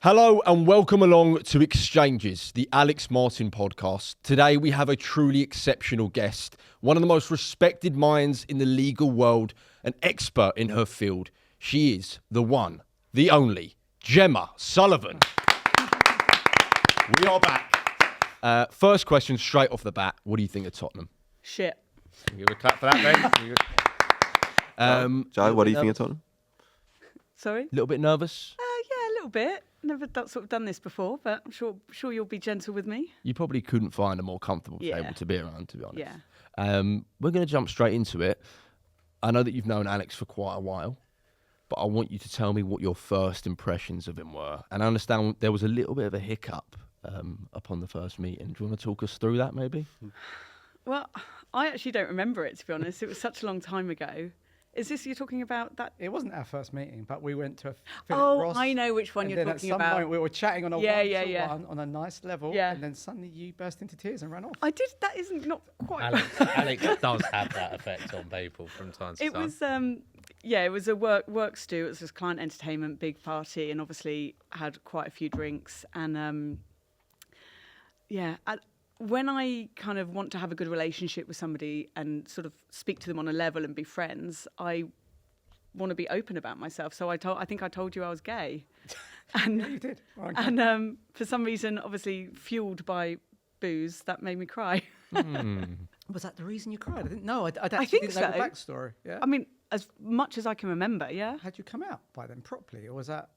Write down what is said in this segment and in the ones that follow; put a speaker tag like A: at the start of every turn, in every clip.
A: Hello and welcome along to Exchanges, the Alex Martin podcast. Today we have a truly exceptional guest, one of the most respected minds in the legal world, an expert in her field. She is the one, the only, Gemma Sullivan. We are back. First question straight off the bat. What do you think of Tottenham?
B: Shit.
A: Give a clap for that, Ben.
C: Joe, what do you think of Tottenham?
B: Sorry?
A: A little bit nervous?
B: Yeah, a little bit. Never done this before, but I'm sure you'll be gentle with me.
A: You probably couldn't find a more comfortable table to be around, to be honest.
B: Yeah.
A: We're going to jump straight into it. I know that you've known Alex for quite a while, but I want you to tell me what your first impressions of him were. And I understand there was a little bit of a hiccup upon the first meeting. Do you want to talk us through that, maybe?
B: Well, I actually don't remember it, to be honest. It was such a long time ago. Is this you're talking about that?
D: It wasn't our first meeting, but we went to a
B: Oh,
D: Ross,
B: I know which one you're talking
D: at some
B: about.
D: point we were chatting on a one-to-one on a nice level, and then suddenly you burst into tears and ran off.
B: I did. That isn't not quite.
E: Alex does have that effect on people from time to time.
B: It was it was a work stew. It was just client entertainment, big party, and obviously had quite a few drinks. And when I kind of want to have a good relationship with somebody and sort of speak to them on a level and be friends, I want to be open about myself. So I think I told you I was gay. And,
D: yeah, you did. Well,
B: and for some reason, obviously fueled by booze, that made me cry.
D: Was that the reason you cried? I didn't know. I
B: think
D: didn't know
B: so.
D: the backstory. Yeah.
B: I mean, as much as I can remember, yeah.
D: Had you come out by then properly, or was that?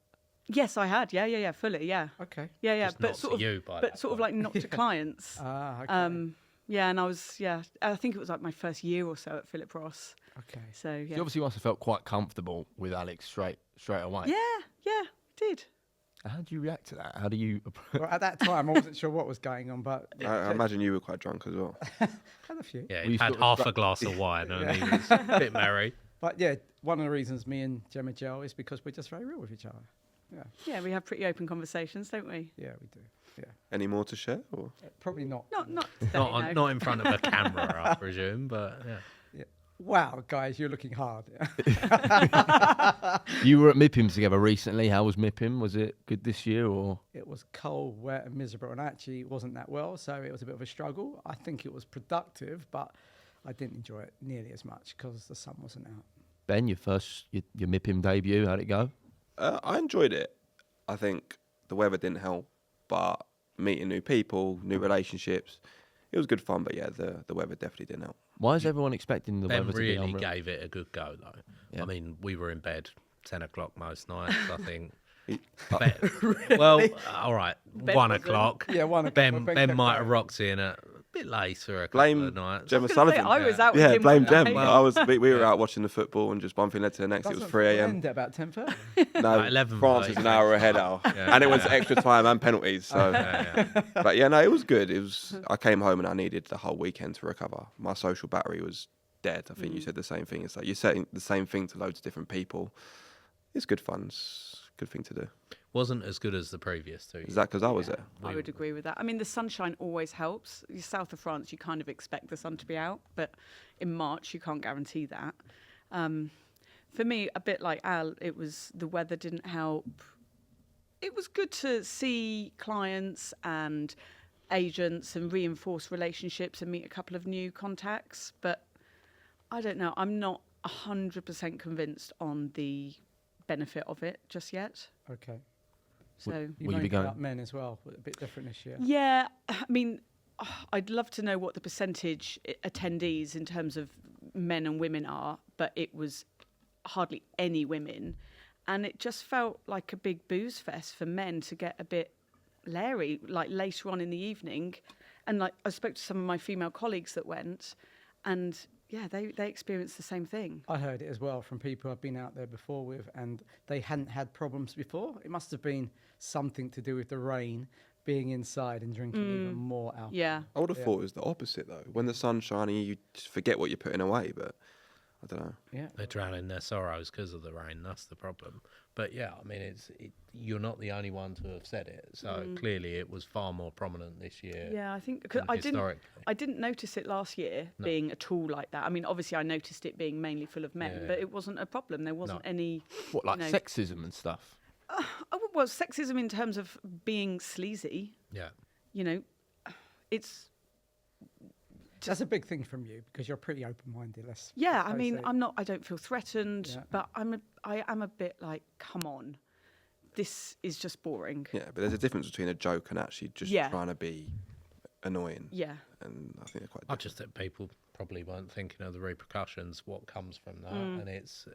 B: Yes, I had. Yeah, fully. Yeah.
D: Okay.
B: Yeah.
E: Just
B: But
E: not
B: sort
E: to
B: of,
E: you by
B: but
E: that
B: sort of
E: point.
B: like not to clients.
D: Okay.
B: And I was, I think it was like my first year or so at Philip Ross.
D: Okay.
B: So, yeah.
A: You obviously must have felt quite comfortable with Alex straight away.
B: Yeah, did.
A: How do you react to that? How do you...
D: Well, at that time, I wasn't sure what was going on, but
C: I imagine you were quite drunk as well.
D: had a few.
E: Yeah,
A: We
E: he had
A: sort of
E: half a glass of wine and he was a bit merry.
D: But yeah, one of the reasons me and Gemma gel is because we're just very real with each other. Yeah.
B: Yeah, we have pretty open conversations, don't we?
D: Yeah, we do. Yeah.
C: Any more to share? Or?
D: Probably not.
B: Not today, no.
E: Not in front of a camera, I presume, but yeah.
D: Wow, guys, you're looking hard.
A: You were at MIPIM together recently. How was MIPIM? Was it good this year or?
D: It was cold, wet and miserable, and actually it wasn't that well, so it was a bit of a struggle. I think it was productive, but I didn't enjoy it nearly as much because the sun wasn't out.
A: Ben, your MIPIM debut, how'd it go?
C: I enjoyed it. I think the weather didn't help, but meeting new people, new relationships, it was good fun. But yeah, the weather definitely didn't help.
A: Why is everyone expecting the
E: Ben
A: weather to be
E: really
A: unreal?
E: gave it a good go, though.
A: Yeah.
E: I mean, we were in bed 10 o'clock most nights, I think.
D: Really?
E: Well, all right,
B: Ben
E: 1
B: wasn't.
E: o'clock.
D: Yeah, 1 o'clock.
E: Ben might have rocked in a bit later a couple
C: Blame
E: of nights.
C: Gemma
B: I was gonna say,
C: Sullivan.
B: I was out with
C: Yeah,
B: him
C: blame
B: one
C: Gem.
B: night.
C: We were out watching the football and just one thing led to the next. It was 3 a.m.
D: End at about 10:30.
C: No,
E: Like 11:30.
C: France is an hour ahead now,
E: Yeah.
C: and it was extra time and penalties. So,
E: Yeah.
C: but yeah, no, it was good. It was. I came home and I needed the whole weekend to recover. My social battery was dead. I think you said the same thing. It's like you're saying the same thing to loads of different people. It's good fun. It's a good thing to do.
E: Wasn't as good as the previous two.
C: Is that because I was there?
B: I would agree with that. I mean, the sunshine always helps. You're south of France, you kind of expect the sun to be out, but in March, you can't guarantee that. For me, a bit like Al, it was the weather didn't help. It was good to see clients and agents and reinforce relationships and meet a couple of new contacts, but I don't know. I'm not 100% convinced on the benefit of it just yet.
D: Okay.
B: So
A: Will you
D: mainly
A: be going?
D: about men as well, a bit different this year.
B: yeah, I mean, I'd love to know what the percentage attendees in terms of men and women are, but it was hardly any women, and it just felt like a big booze fest for men to get a bit leery, like later on in the evening. And like I spoke to some of my female colleagues that went, and yeah, they experienced the same thing.
D: I heard it as well from people I've been out there before with, and they hadn't had problems before. It must have been something to do with the rain, being inside and drinking even more alcohol.
B: Yeah.
C: I would have thought it was the opposite though. When the sun's shining, you just forget what you're putting away. But I don't know.
D: Yeah.
E: They're drowning their sorrows because of the rain. That's the problem. But yeah, I mean, you're not the only one to have said it. So clearly, it was far more prominent this year.
B: Yeah, I think because
E: than
B: I didn't notice it last year being at all like that. I mean, obviously, I noticed it being mainly full of men, but it wasn't a problem. There wasn't any.
A: What, like
B: you know,
A: sexism and stuff?
B: Well, sexism in terms of being sleazy,
E: Yeah.
B: you know, it's
D: That's a big thing from you because you're pretty open-minded.
B: yeah. I
D: let's
B: mean,
D: face it.
B: I don't feel threatened,
D: Yeah.
B: but I am a bit like, come on, this is just boring.
C: Yeah, but there's a difference between a joke and actually just
B: Yeah.
C: trying to be annoying.
B: Yeah.
C: And I think they're quite
E: I
C: different.
E: just think people probably weren't thinking of the repercussions, what comes from that, and it's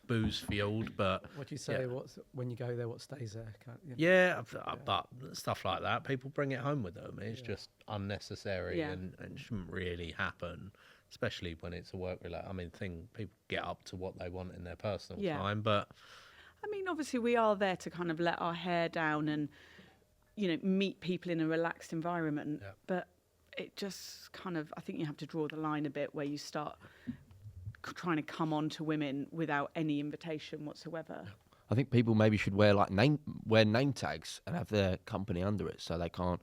E: booze fueled. But
D: What do you say?
E: yeah.
D: When you go there, what stays there?
E: yeah, but stuff like that, people bring it home with them. It's just unnecessary
B: Yeah.
E: and shouldn't really happen, especially when it's a work related. I mean, people get up to what they want in their personal
B: Yeah.
E: time, but
B: I mean, obviously, we are there to kind of let our hair down and, you know, meet people in a relaxed environment.
E: Yeah.
B: But it just kind of, I think you have to draw the line a bit where you start trying to come on to women without any invitation whatsoever.
A: I think people maybe should wear name tags and have their company under it, so they can't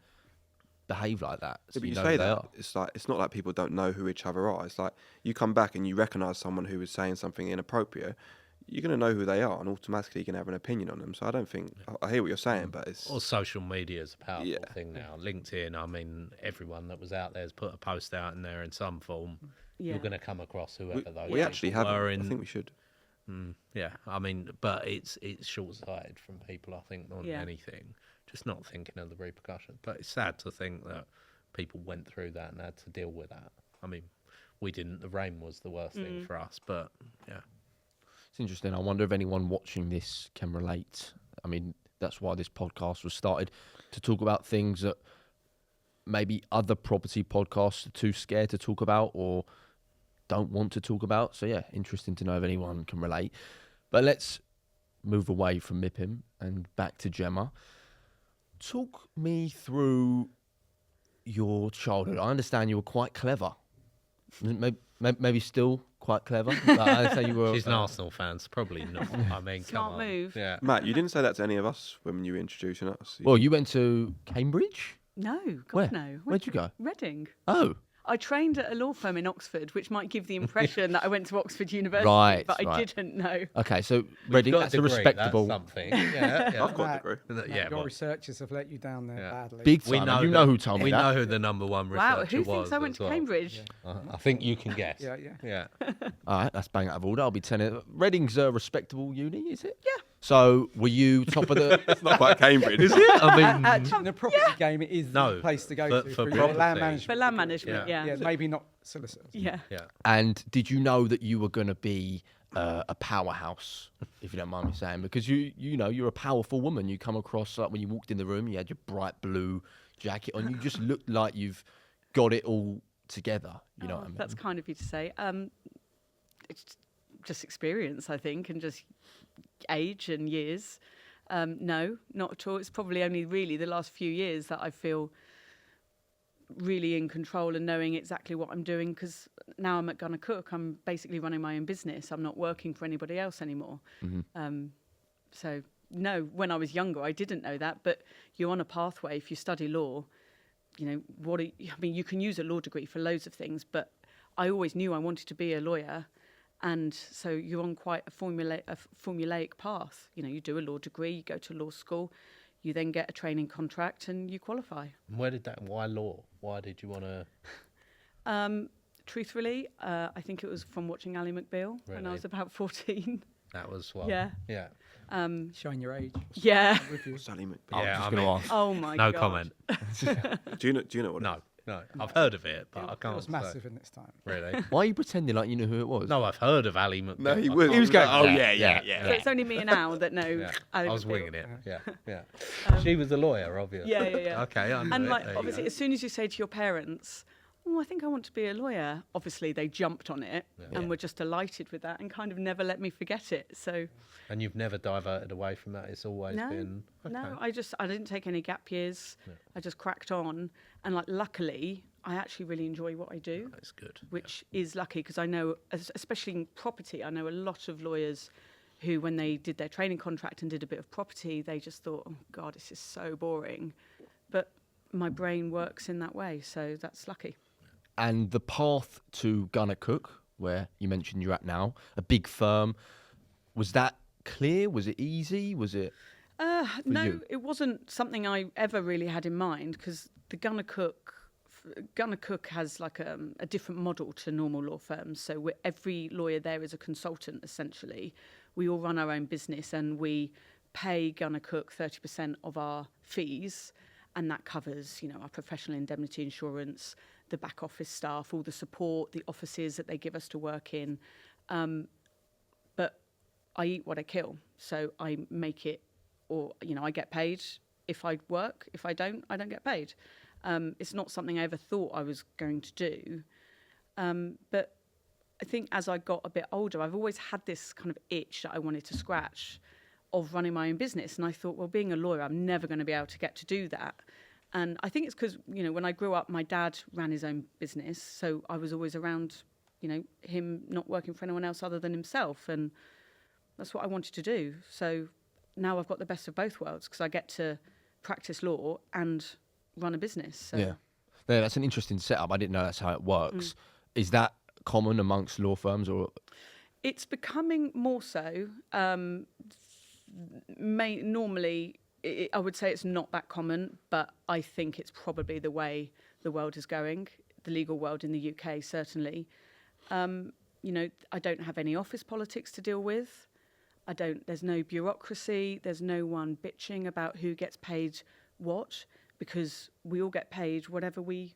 A: behave like that. So
C: Yeah, but you
A: know
C: say
A: who they
C: that
A: are.
C: it's like it's not like people don't know who each other are. It's like you come back and you recognise someone who is saying something inappropriate. You're going to know who they are, and automatically you can have an opinion on them. So I don't think I hear what you're saying, but it's
E: or social media is a powerful
C: Yeah.
E: thing now. LinkedIn, I mean, everyone that was out there has put a post out in there in some form.
B: Yeah.
E: You're going to come across whoever those
C: we actually
E: people
C: have.
E: were
C: I
E: in.
C: think we should.
E: Yeah, I mean, but it's short-sighted from people, I think, more than
B: Yeah.
E: anything. Just not thinking of the repercussions. But it's sad to think that people went through that and had to deal with that. I mean, we didn't. The rain was the worst thing for us, but yeah.
A: It's interesting. I wonder if anyone watching this can relate. I mean, that's why this podcast was started, to talk about things that maybe other property podcasts are too scared to talk about or don't want to talk about. So yeah, interesting to know if anyone can relate. But let's move away from MIPIM and back to Gemma. Talk me through your childhood. I understand you were quite clever. Maybe still quite clever. But I understand you were.
E: She's an Arsenal fan, so probably not. I mean,
B: Smart
E: come on.
B: move.
E: Yeah.
C: Matt, you didn't say that to any of us when you were introducing us.
A: Well, you went to Cambridge?
B: No, God,
A: Where?
B: no.
A: Where'd you go?
B: Reading.
A: Oh,
B: I trained at a law firm in Oxford, which might give the impression that I went to Oxford University,
A: Right,
B: but I
A: right.
B: didn't know.
A: okay. So Reading,
E: Got
A: that's a
E: degree,
A: respectable,
E: That's something. Yeah, yeah.
C: I've got a
D: Matt,
C: degree.
E: Yeah,
D: your
E: well,
D: researchers have let you down there
E: Yeah.
D: badly.
A: big
E: we
A: time.
E: know.
A: You know who told me
E: We
A: that.
E: know who the number one
B: Wow,
E: researcher
B: who
E: was.
B: thinks I went
E: as
B: to
E: well.
B: Cambridge?
E: I think you can guess.
D: Yeah.
E: Yeah.
A: All right, that's bang out of order. I'll be telling it. Reading's a respectable uni, is it?
B: Yeah.
A: So were you top of the?
C: It's not quite Cambridge.
A: Is it? I mean,
D: Actually, in the property game, it is
E: No,
D: the place to go
E: for
D: to your
E: property.
D: land management.
B: For land
D: degree.
B: management, yeah.
D: Yeah, maybe not solicitors.
B: Yeah.
E: Yeah.
A: and did you know that you were going to be a powerhouse, if you don't mind me saying? Because you know you're a powerful woman. You come across like when you walked in the room, you had your bright blue jacket on. You just looked like you've got it all together. You know what I mean?
B: That's kind of you to say. It's just experience, I think, and just age and years. No, not at all. It's probably only really the last few years that I feel really in control and knowing exactly what I'm doing, because now I'm at Gunner Cook. I'm basically running my own business. I'm not working for anybody else anymore. So, no, when I was younger, I didn't know that. But you're on a pathway. If you study law, you know, I mean, you can use a law degree for loads of things, but I always knew I wanted to be a lawyer. And so you're on quite a formulaic path. You know, you do a law degree, you go to law school, you then get a training contract and you qualify.
E: Where did that? Why law? Why did you want to?
B: Truthfully, I think it was from watching Ally McBeal when I
E: Really?
B: was about 14.
E: That was well.
B: Yeah.
E: Yeah.
D: Showing your age.
B: Yeah.
D: With you.
C: Sally Mc-
A: I was
E: Yeah,
A: just
E: I
A: going to
E: mean-
A: ask.
B: Oh my
E: No
B: God.
E: comment.
C: Do you know what?
E: No. No. I've heard of it, but I
D: It
E: can't.
D: was
E: say.
D: massive in its time.
E: Really?
A: Why are you pretending like you knew who it was?
E: No, I've heard of Ali McBeal.
C: No, he
E: I
C: was.
E: can't
A: He was going,
E: say.
A: oh,
B: So it's only me and Al that know.
E: Yeah.
B: Ally
E: I was
B: McBeal.
E: winging it. Yeah. Yeah. She was the lawyer, obviously.
B: Yeah, yeah, yeah.
E: Okay. I knew
B: And
E: it.
B: like,
E: There you
B: obviously,
E: go.
B: as soon as you say to your parents, "Oh, I think I want to be a lawyer," obviously they jumped on it and were just delighted with that and kind of never let me forget it. So
E: And you've never diverted away from that. It's always
B: no,
E: been. Okay.
B: no, I didn't take any gap years. I just cracked on, and like luckily, I actually really enjoy what I do,
E: That's good.
B: which is lucky because I know, especially in property, I know a lot of lawyers who, when they did their training contract and did a bit of property, they just thought, "Oh God, this is so boring," but my brain works in that way, so that's lucky.
A: And the path to Gunner Cook, where you mentioned you're at now, a big firm, was that clear? Was it easy? Was it?
B: No,
A: you?
B: it wasn't something I ever really had in mind, because the Gunner Cook has like a different model to normal law firms. So every lawyer there is a consultant, essentially. We all run our own business, and we pay Gunner Cook 30% of our fees, and that covers, our professional indemnity insurance, the back office staff, all the support, the offices that they give us to work in. But I eat what I kill, so I make it, or I get paid if I work. If I don't get paid. It's not something I ever thought I was going to do. But I think as I got a bit older, I've always had this kind of itch that I wanted to scratch of running my own business. And I thought, well, being a lawyer, I'm never going to be able to get to do that. And I think it's because, when I grew up, my dad ran his own business. So I was always around, him not working for anyone else other than himself. And that's what I wanted to do. So now I've got the best of both worlds, because I get to practice law and run a business. So.
A: Yeah, that's an interesting setup. I didn't know that's how it works. Is that common amongst law firms, or?
B: It's becoming more so. Normally, I would say it's not that common, but I think it's probably the way the world is going, the legal world in the UK, certainly. I don't have any office politics to deal with. There's no bureaucracy. There's no one bitching about who gets paid what, because we all get paid whatever we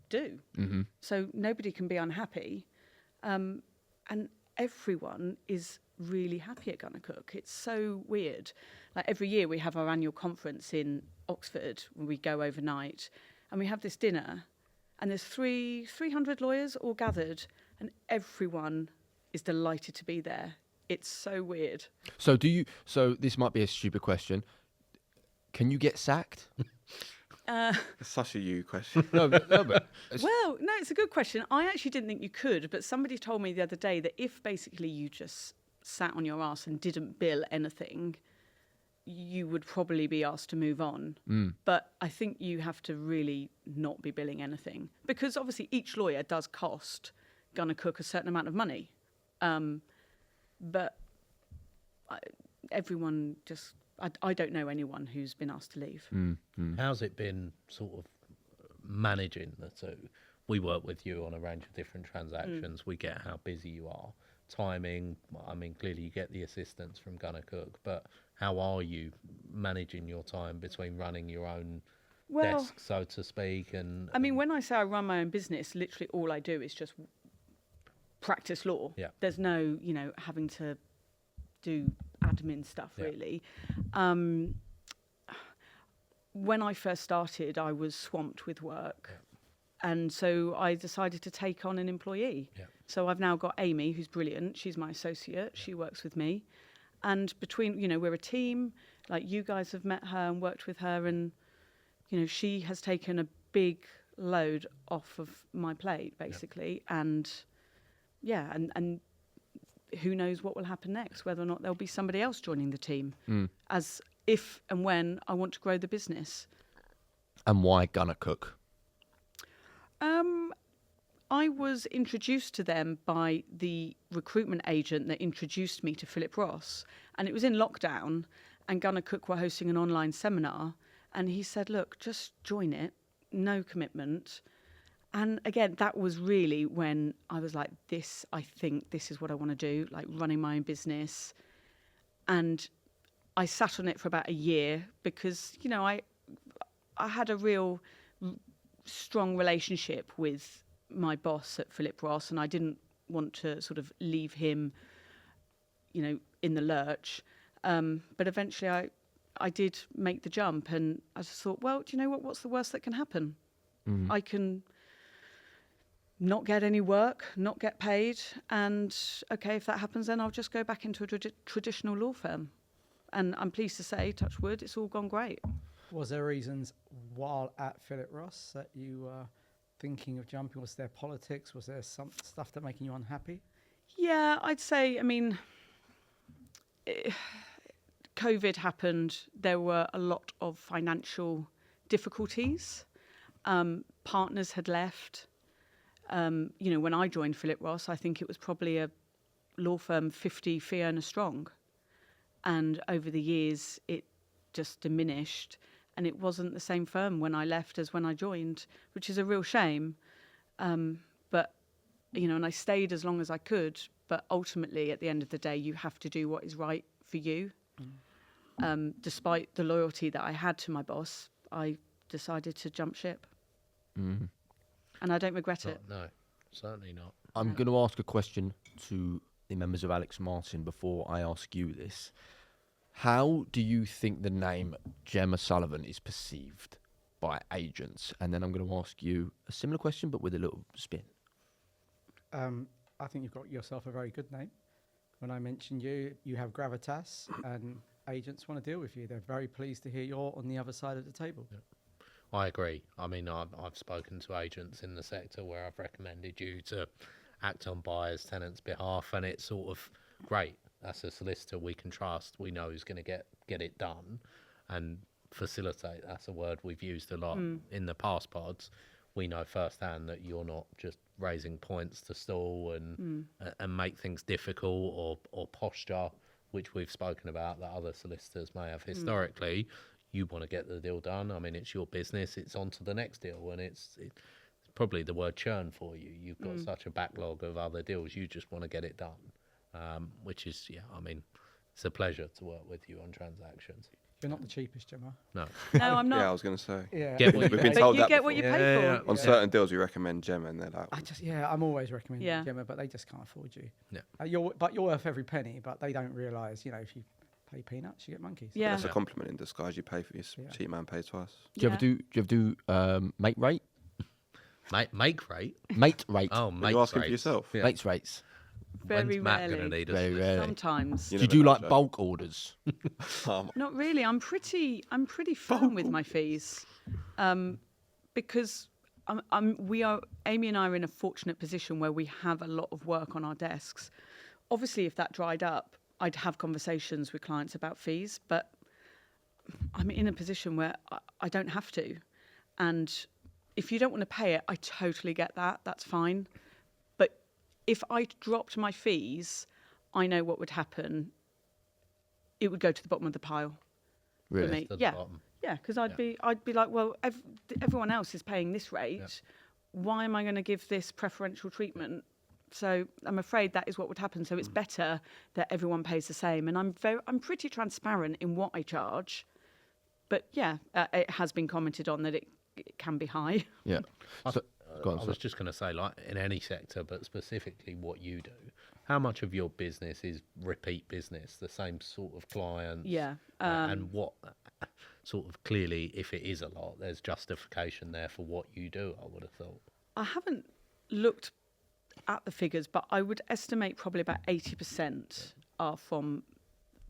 B: do. Mm-hmm. So nobody can be unhappy. And everyone is really happy at Gunner Cook. It's so weird. Like every year we have our annual conference in Oxford where we go overnight, and we have this dinner, and there's 300 lawyers all gathered, and everyone is delighted to be there. It's so weird. So
A: this might be a stupid question. Can you get sacked?
C: It's such a you question.
B: Well, no, it's a good question. I actually didn't think you could, but somebody told me the other day that if basically you just sat on your ass and didn't bill anything, you would probably be asked to move on. But I think you have to really not be billing anything, because obviously each lawyer does cost Gunner Cook a certain amount of money. But everyone just... I don't know anyone who's been asked to leave.
E: How's it been sort of managing the two? We work with you on a range of different transactions. We get how busy you are. Timing, clearly you get the assistance from Gunner Cook, but how are you managing your time between running your own desk, so to speak? And
B: when I say I run my own business, literally all I do is just practice law. Yeah. There's no, having to do admin stuff, really. When I first started, I was swamped with work. And so I decided to take on an employee. Yeah. So I've now got Amy, who's brilliant. She's my associate. She works with me. And between, we're a team. Like, you guys have met her and worked with her. And, she has taken a big load off of my plate, basically. And, and who knows what will happen next, whether or not there'll be somebody else joining the team, as if and when I want to grow the business.
A: And why Gunner Cook?
B: I was introduced to them by the recruitment agent that introduced me to Philip Ross, and it was in lockdown, and Gunner Cook were hosting an online seminar, and he said, look, just join it, no commitment. And again, that was really when I was like, I think this is what I want to do, like running my own business. And I sat on it for about a year because, I had a real strong relationship with my boss at Philip Ross, and I didn't want to sort of leave him, in the lurch. But eventually I did make the jump, and I just thought, well, do you know what? What's the worst that can happen? I can not get any work, not get paid, and okay, if that happens, then I'll just go back into a traditional law firm. And I'm pleased to say, touch wood, it's all gone great.
D: Was there reasons while at Philip Ross that you were thinking of jumping? Was there politics? Was there some stuff that making you unhappy?
B: Yeah, I'd say, COVID happened. There were a lot of financial difficulties. Partners had left. When I joined Philip Ross, I think it was probably a law firm 50 fee earner strong. And over the years, it just diminished, and it wasn't the same firm when I left as when I joined, which is a real shame. But, and I stayed as long as I could, but ultimately at the end of the day, you have to do what is right for you. Despite the loyalty that I had to my boss, I decided to jump ship. And I don't regret it.
E: No, certainly not.
A: I'm going to ask a question to the members of Alex Martin before I ask you this. How do you think the name Gemma Sullivan is perceived by agents? And then I'm going to ask you a similar question, but with a little spin.
D: I think you've got yourself a very good name. When I mentioned you, you have gravitas, and agents want to deal with you. They're very pleased to hear you're on the other side of the table.
E: Yeah. I agree. I mean, I've spoken to agents in the sector where I've recommended you to act on buyers' tenants' behalf, and it's sort of great. That's a solicitor we can trust. We know who's going to get it done, and facilitate. That's a word we've used a lot in the past pods. We know firsthand that you're not just raising points to stall and make things difficult or posture, which we've spoken about that other solicitors may have historically. You want to get the deal done. I mean, it's your business. It's on to the next deal, and it's probably the word churn for you. You've got such a backlog of other deals. You just want to get it done, which is, I mean, it's a pleasure to work with you on transactions.
D: You're not the cheapest, Gemma.
E: No.
B: No, I'm not.
C: Yeah, I was going to say.
D: Yeah.
E: Get what you
C: We've been
B: But
C: told
B: you
C: that
B: get what
C: before.
B: you pay for.
C: On certain deals, we recommend Gemma, and they're like,
D: I'm always recommending
B: Yeah.
D: Gemma, but they just can't afford you.
E: Yeah.
D: You're worth every penny, but they don't realise, if you pay peanuts, you get monkeys.
B: Yeah.
C: that's a compliment in disguise. You pay for your cheap man pays twice.
A: Do you ever do mate rate?
E: Make rate?
A: Mate rate.
E: Oh,
C: Are
E: mate
C: you asking
E: rates.
C: for yourself?
E: Yeah.
A: Mates rates.
B: Very
E: When's Matt going to
B: rarely.
E: need us?
A: Very rarely.
B: Sometimes.
A: Do you
C: never
A: do
C: know,
A: like
C: Joe.
A: bulk orders?
B: Not really. I'm pretty firm with my fees, because Amy and I are in a fortunate position where we have a lot of work on our desks. Obviously, if that dried up, I'd have conversations with clients about fees, but I'm in a position where I don't have to. And if you don't want to pay it, I totally get that. That's fine. But if I dropped my fees, I know what would happen. It would go to the bottom of the pile for
A: Really?
B: me.
E: To the
B: Yeah,
E: bottom.
B: yeah, because I'd be like, well, everyone else is paying this rate.
E: Yeah.
B: Why am I going to give this preferential treatment? So I'm afraid that is what would happen. So it's better that everyone pays the same. And I'm pretty transparent in what I charge. But yeah, it has been commented on that it can be high.
A: Yeah. So, go on,
E: I
A: sir.
E: was just going to say, like in any sector, but specifically what you do, how much of your business is repeat business, the same sort of clients?
B: Yeah.
E: And what sort of clearly, if it is a lot, there's justification there for what you do, I would have thought.
B: I haven't looked at the figures, but I would estimate probably about 80% are from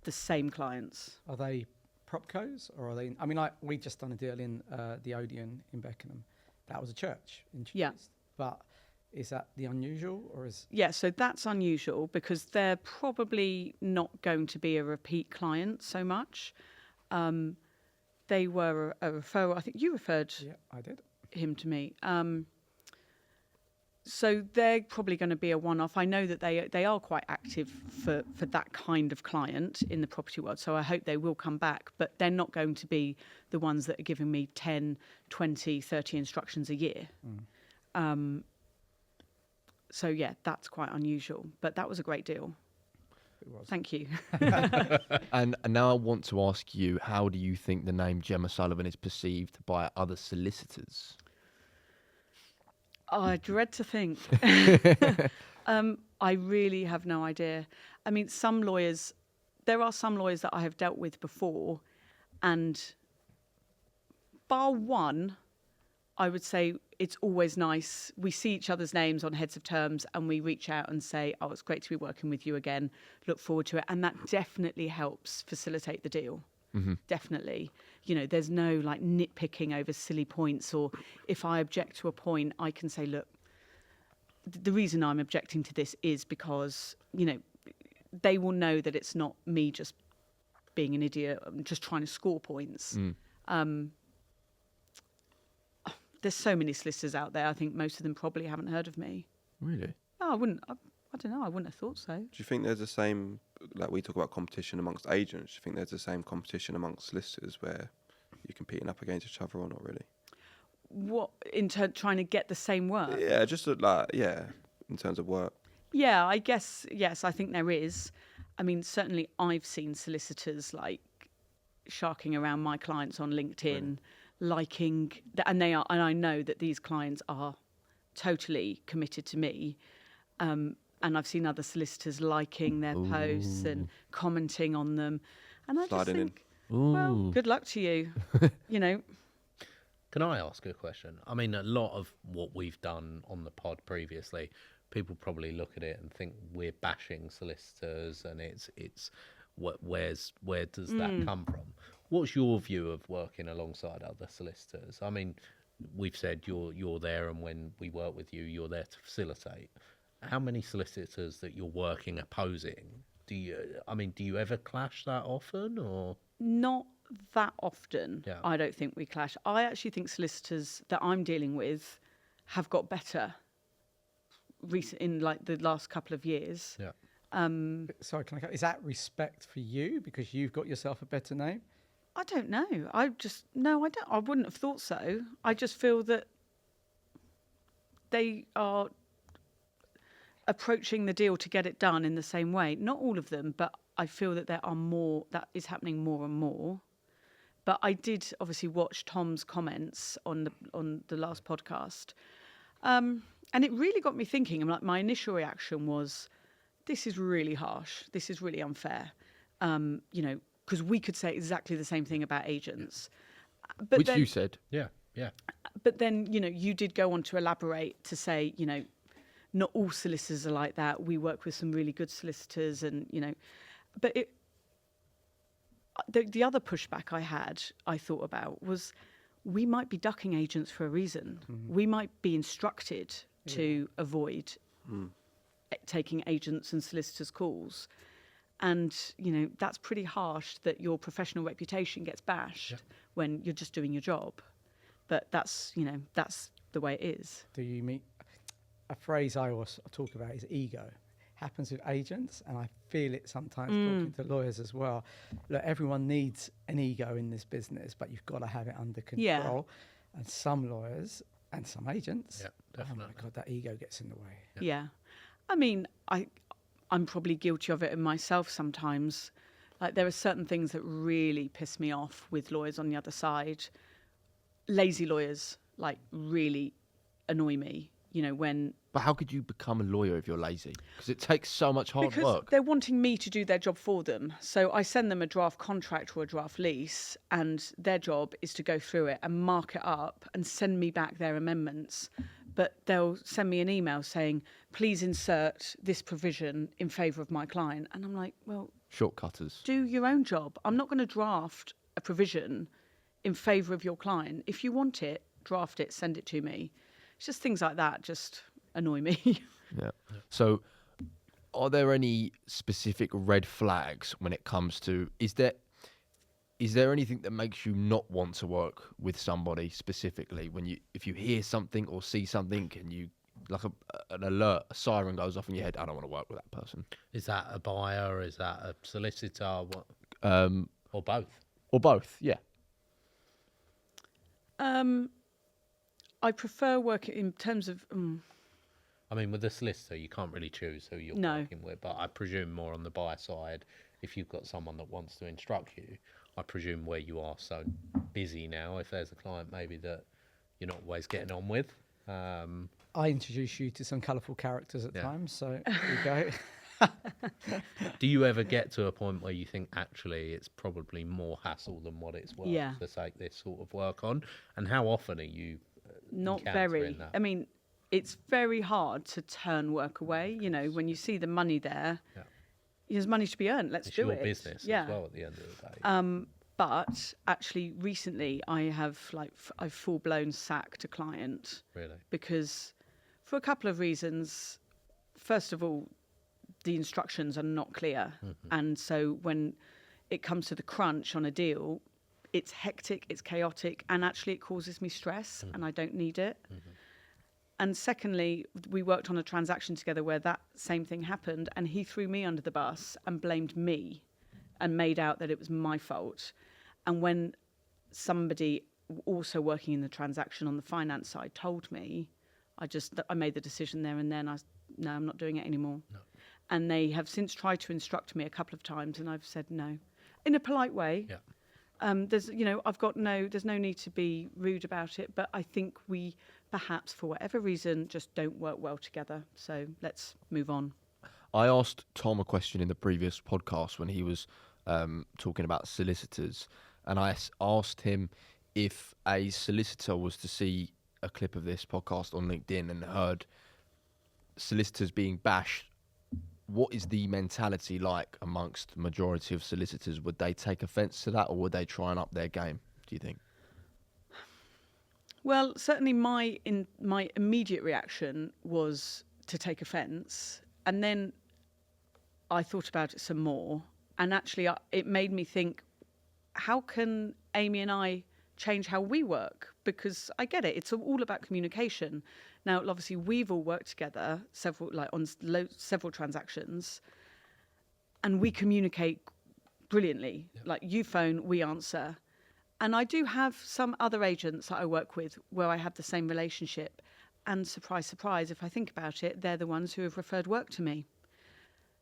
B: the same clients.
D: Are they propcos or are they? I mean, we just done a deal in the Odeon in Beckenham. That was a church introduced.
B: Yeah.
D: But is that the unusual or is?
B: Yeah, so that's unusual because they're probably not going to be a repeat client so much. They were a referral. I think you referred
D: Yeah, I did.
B: him to me. So they're probably going to be a one-off. I know that they are quite active for that kind of client in the property world. So I hope they will come back, but they're not going to be the ones that are giving me 10, 20, 30 instructions a year. So yeah, that's quite unusual, but that was a great deal.
D: It was.
B: Thank you.
A: And now I want to ask you, how do you think the name Gemma Sullivan is perceived by other solicitors?
B: I dread to think. I really have no idea. I mean, there are some lawyers that I have dealt with before, and bar one, I would say it's always nice. We see each other's names on heads of terms and we reach out and say, oh, it's great to be working with you again. Look forward to it. And that definitely helps facilitate the deal. Mm-hmm. Definitely. There's no like nitpicking over silly points, or if I object to a point, I can say, look, the reason I'm objecting to this is because, they will know that it's not me just being an idiot, just trying to score points. There's so many solicitors out there. I think most of them probably haven't heard of me.
A: Really?
B: No, I wouldn't. I don't know. I wouldn't have thought so.
C: Do you think there's the same, like we talk about competition amongst agents, do you think there's the same competition amongst solicitors where you're competing up against each other or not really?
B: What in trying to get the same work?
C: Yeah, just like, in terms of work.
B: Yeah, I guess, yes, I think there is. I mean, certainly I've seen solicitors like sharking around my clients on LinkedIn, liking, and I know that these clients are totally committed to me. And I've seen other solicitors liking their posts and commenting on them. And I just
C: Sliding in.
B: think, well, good luck to you, you know.
E: Can I ask a question? I mean, a lot of what we've done on the pod previously, people probably look at it and think we're bashing solicitors, and where does that come from? What's your view of working alongside other solicitors? I mean, we've said you're there, and when we work with you, you're there to facilitate. How many solicitors that you're working opposing? Do you ever clash that often, or
B: Not that often.
E: Yeah.
B: I don't think we clash. I actually think solicitors that I'm dealing with have got better in like the last couple of years.
E: Yeah.
D: Sorry, is that respect for you because you've got yourself a better name?
B: I don't know. I don't. I wouldn't have thought so. I just feel that they are approaching the deal to get it done in the same way. Not all of them, but I feel that there are more. That is happening more and more. But I did obviously watch Tom's comments on the last podcast, and it really got me thinking. Like, my initial reaction was, "This is really harsh. This is really unfair." Because we could say exactly the same thing about agents. But
A: Which
B: then,
A: you said.
E: Yeah.
B: But then, you did go on to elaborate to say, not all solicitors are like that. We work with some really good solicitors, and but the other pushback I thought about was, we might be ducking agents for a reason. We might be instructed to avoid taking agents and solicitors' calls. And, that's pretty harsh that your professional reputation gets bashed when you're just doing your job. But that's the way it is.
D: Do you meet a phrase I always talk about is ego? Happens with agents, and I feel it sometimes talking to lawyers as well. Look, everyone needs an ego in this business, but you've got to have it under control.
B: Yeah.
D: And some lawyers and some agents,
E: definitely.
D: oh my God, that ego gets in the way.
B: Yeah. I mean, I'm probably guilty of it in myself sometimes. Like, there are certain things that really piss me off with lawyers on the other side. Lazy lawyers, like, really annoy me, when...
A: But how could you become a lawyer if you're lazy? Because it takes so much hard
B: Because
A: work.
B: they're wanting me to do their job for them. So I send them a draft contract or a draft lease, and their job is to go through it and mark it up and send me back their amendments. But they'll send me an email saying, please insert this provision in favour of my client. And I'm like, well,
A: Shortcutters.
B: do your own job. I'm not going to draft a provision in favour of your client. If you want it, draft it, send it to me. It's just things like that just annoy me.
A: Yeah. So, are there any specific red flags when it comes to, is there anything that makes you not want to work with somebody specifically if you hear something or see something and you, like an alert, a siren goes off in your head, I don't want to work with that person?
E: Is that a buyer? Is that a solicitor? What? Or both?
A: Or both, yeah.
B: I prefer working in terms of...
E: I mean, with a solicitor, you can't really choose who you're working with, but I presume more on the buyer side, if you've got someone that wants to instruct you, I presume where you are so busy now, if there's a client maybe that you're not always getting on with.
D: I introduce you to some colourful characters at times, so here you go.
E: Do you ever get to a point where you think, actually, it's probably more hassle than what it's worth to take this sort of work on? And how often are you
B: Not
E: encountering
B: very.
E: that?
B: I mean, it's very hard to turn work away. When you see the money there, there's money to be earned. Let's
E: It's
B: do
E: your
B: it.
E: business as well at the end of the day.
B: But actually, recently, I've full-blown sacked a client.
E: Really?
B: Because for a couple of reasons. First of all, the instructions are not clear. And so when it comes to the crunch on a deal, it's hectic, it's chaotic, and actually it causes me stress, and I don't need it. And secondly, we worked on a transaction together where that same thing happened, and he threw me under the bus and blamed me and made out that it was my fault. And when somebody also working in the transaction on the finance side told me, I made the decision there and then. No, I'm not doing it anymore.
E: No.
B: And they have since tried to instruct me a couple of times, and I've said no, in a polite way.
E: Yeah.
B: There's no need to be rude about it, but I think we perhaps, for whatever reason, just don't work well together. So let's move on.
A: I asked Tom a question in the previous podcast when he was talking about solicitors, and I asked him if a solicitor was to see a clip of this podcast on LinkedIn and heard solicitors being bashed, what is the mentality like amongst the majority of solicitors? Would they take offence to that, or would they try and up their game, do you think?
B: Well, certainly my immediate reaction was to take offence, and then I thought about it some more, and actually it made me think, how can Amy and I change how we work? Because I get it, it's all about communication. Now, obviously, we've all worked together on several transactions, and we communicate brilliantly. Yep. Like, you phone, we answer. And I do have some other agents that I work with where I have the same relationship. And surprise, surprise, if I think about it, they're the ones who have referred work to me.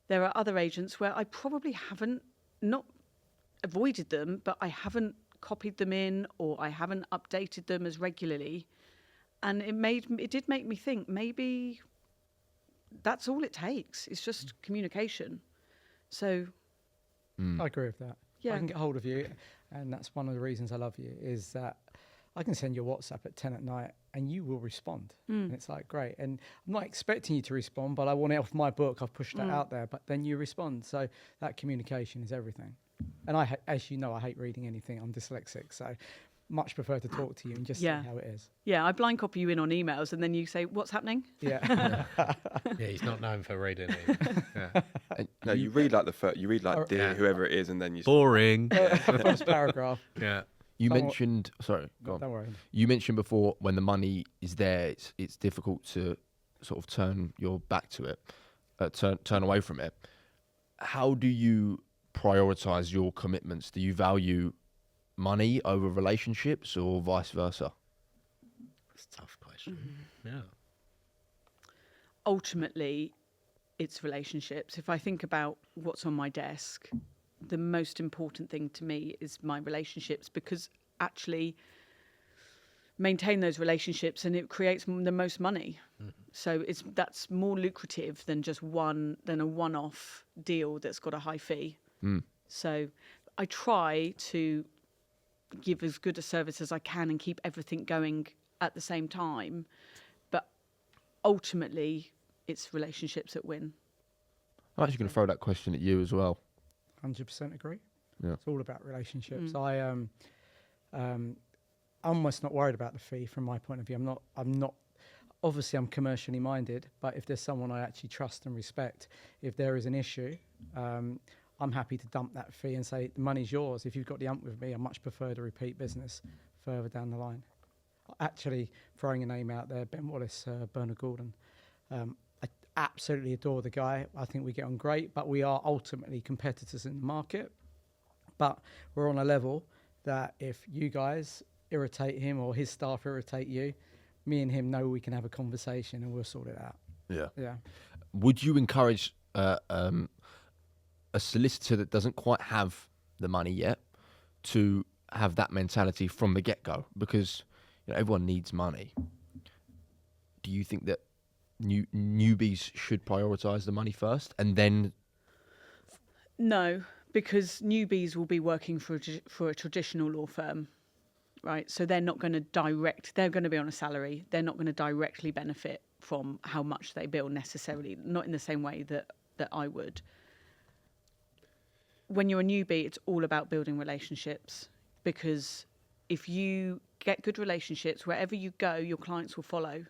B: There are other agents where I probably haven't, not avoided them, but I haven't copied them in, or I haven't updated them as regularly. And it did make me think, maybe that's all it takes. It's just communication. So
D: I agree with that.
B: Yeah.
D: I can get hold of you, and that's one of the reasons I love you, is that I can send you a WhatsApp at 10 at night and you will respond. And it's like, great. And I'm not expecting you to respond, but I want it off my book. I've pushed that out there, but then you respond. So that communication is everything. And as you know, I hate reading anything. I'm dyslexic, so much prefer to talk to you and just see how it is.
B: Yeah, I blind copy you in on emails, and then you say, what's happening?
D: Yeah.
E: Yeah, he's not known for reading it. Yeah.
C: No, you read like dear whoever it is, and then you
E: Boring.
D: The first paragraph.
E: Yeah.
A: You
D: Don't
A: mentioned, sorry, go on.
D: Don't worry.
A: You mentioned before, when the money is there, it's difficult to sort of turn your back to it, turn away from it. How do you prioritize your commitments? Do you value money over relationships, or vice versa?
E: It's a tough question. Yeah.
B: Ultimately, it's relationships. If I think about what's on my desk, the most important thing to me is my relationships, because actually maintain those relationships and it creates the most money. So that's more lucrative than just a one-off deal that's got a high fee. So I try to give as good a service as I can and keep everything going at the same time, but ultimately it's relationships that win.
A: I'm actually going to throw that question at you as well.
D: 100% agree.
A: Yeah.
D: It's all about relationships. I'm almost not worried about the fee from my point of view. I'm not obviously I'm commercially minded, but if there's someone I actually trust and respect, if there is an issue, I'm happy to dump that fee and say, the money's yours. If you've got the ump with me, I much prefer to repeat business further down the line. Actually, throwing a name out there, Ben Wallace, Bernard Gordon. I absolutely adore the guy. I think we get on great, but we are ultimately competitors in the market. But we're on a level that if you guys irritate him or his staff irritate you, me and him know we can have a conversation and we'll sort it out. Yeah.
A: Would you encourage a solicitor that doesn't quite have the money yet to have that mentality from the get-go? Because everyone needs money. Do you think that newbies should prioritise the money first and then?
B: No, because newbies will be working for a traditional law firm, right? So they're not going to they're going to be on a salary. They're not going to directly benefit from how much they bill necessarily, not in the same way that I would. When you're a newbie, it's all about building relationships, because if you get good relationships, wherever you go, your clients will follow,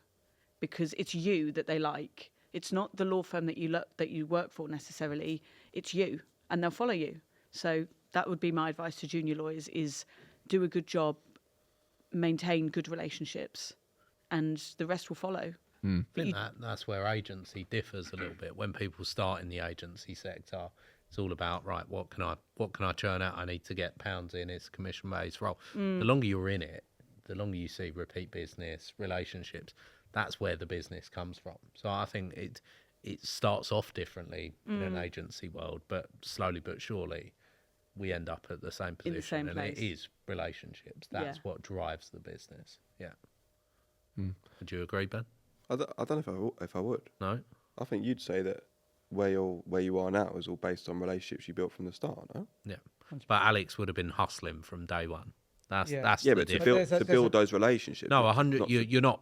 B: because it's you that they like. It's not the law firm that you work for necessarily. It's you, and they'll follow you. So that would be my advice to junior lawyers: is do a good job, maintain good relationships, and the rest will follow.
E: I think that's where agency differs a little bit. When people start in the agency sector, it's all about, right, what can I churn out? I need to get pounds in. It's a commission-based role. The longer you're in it, the longer you see repeat business, relationships, that's where the business comes from. So I think it starts off differently in an agency world, but slowly but surely we end up at the same position.
B: In the same place.
E: It is relationships. That's what drives the business. Yeah. Would you agree, Ben?
C: I don't know if I would.
E: No?
C: I think you'd say that where you are now is all based on relationships you built from the start, no?
E: Yeah. But Alex would have been hustling from day one. That's
C: Yeah,
E: the
C: but to
E: difference.
C: build those relationships.
E: No,
C: not-
E: 100.
C: not-
E: You're not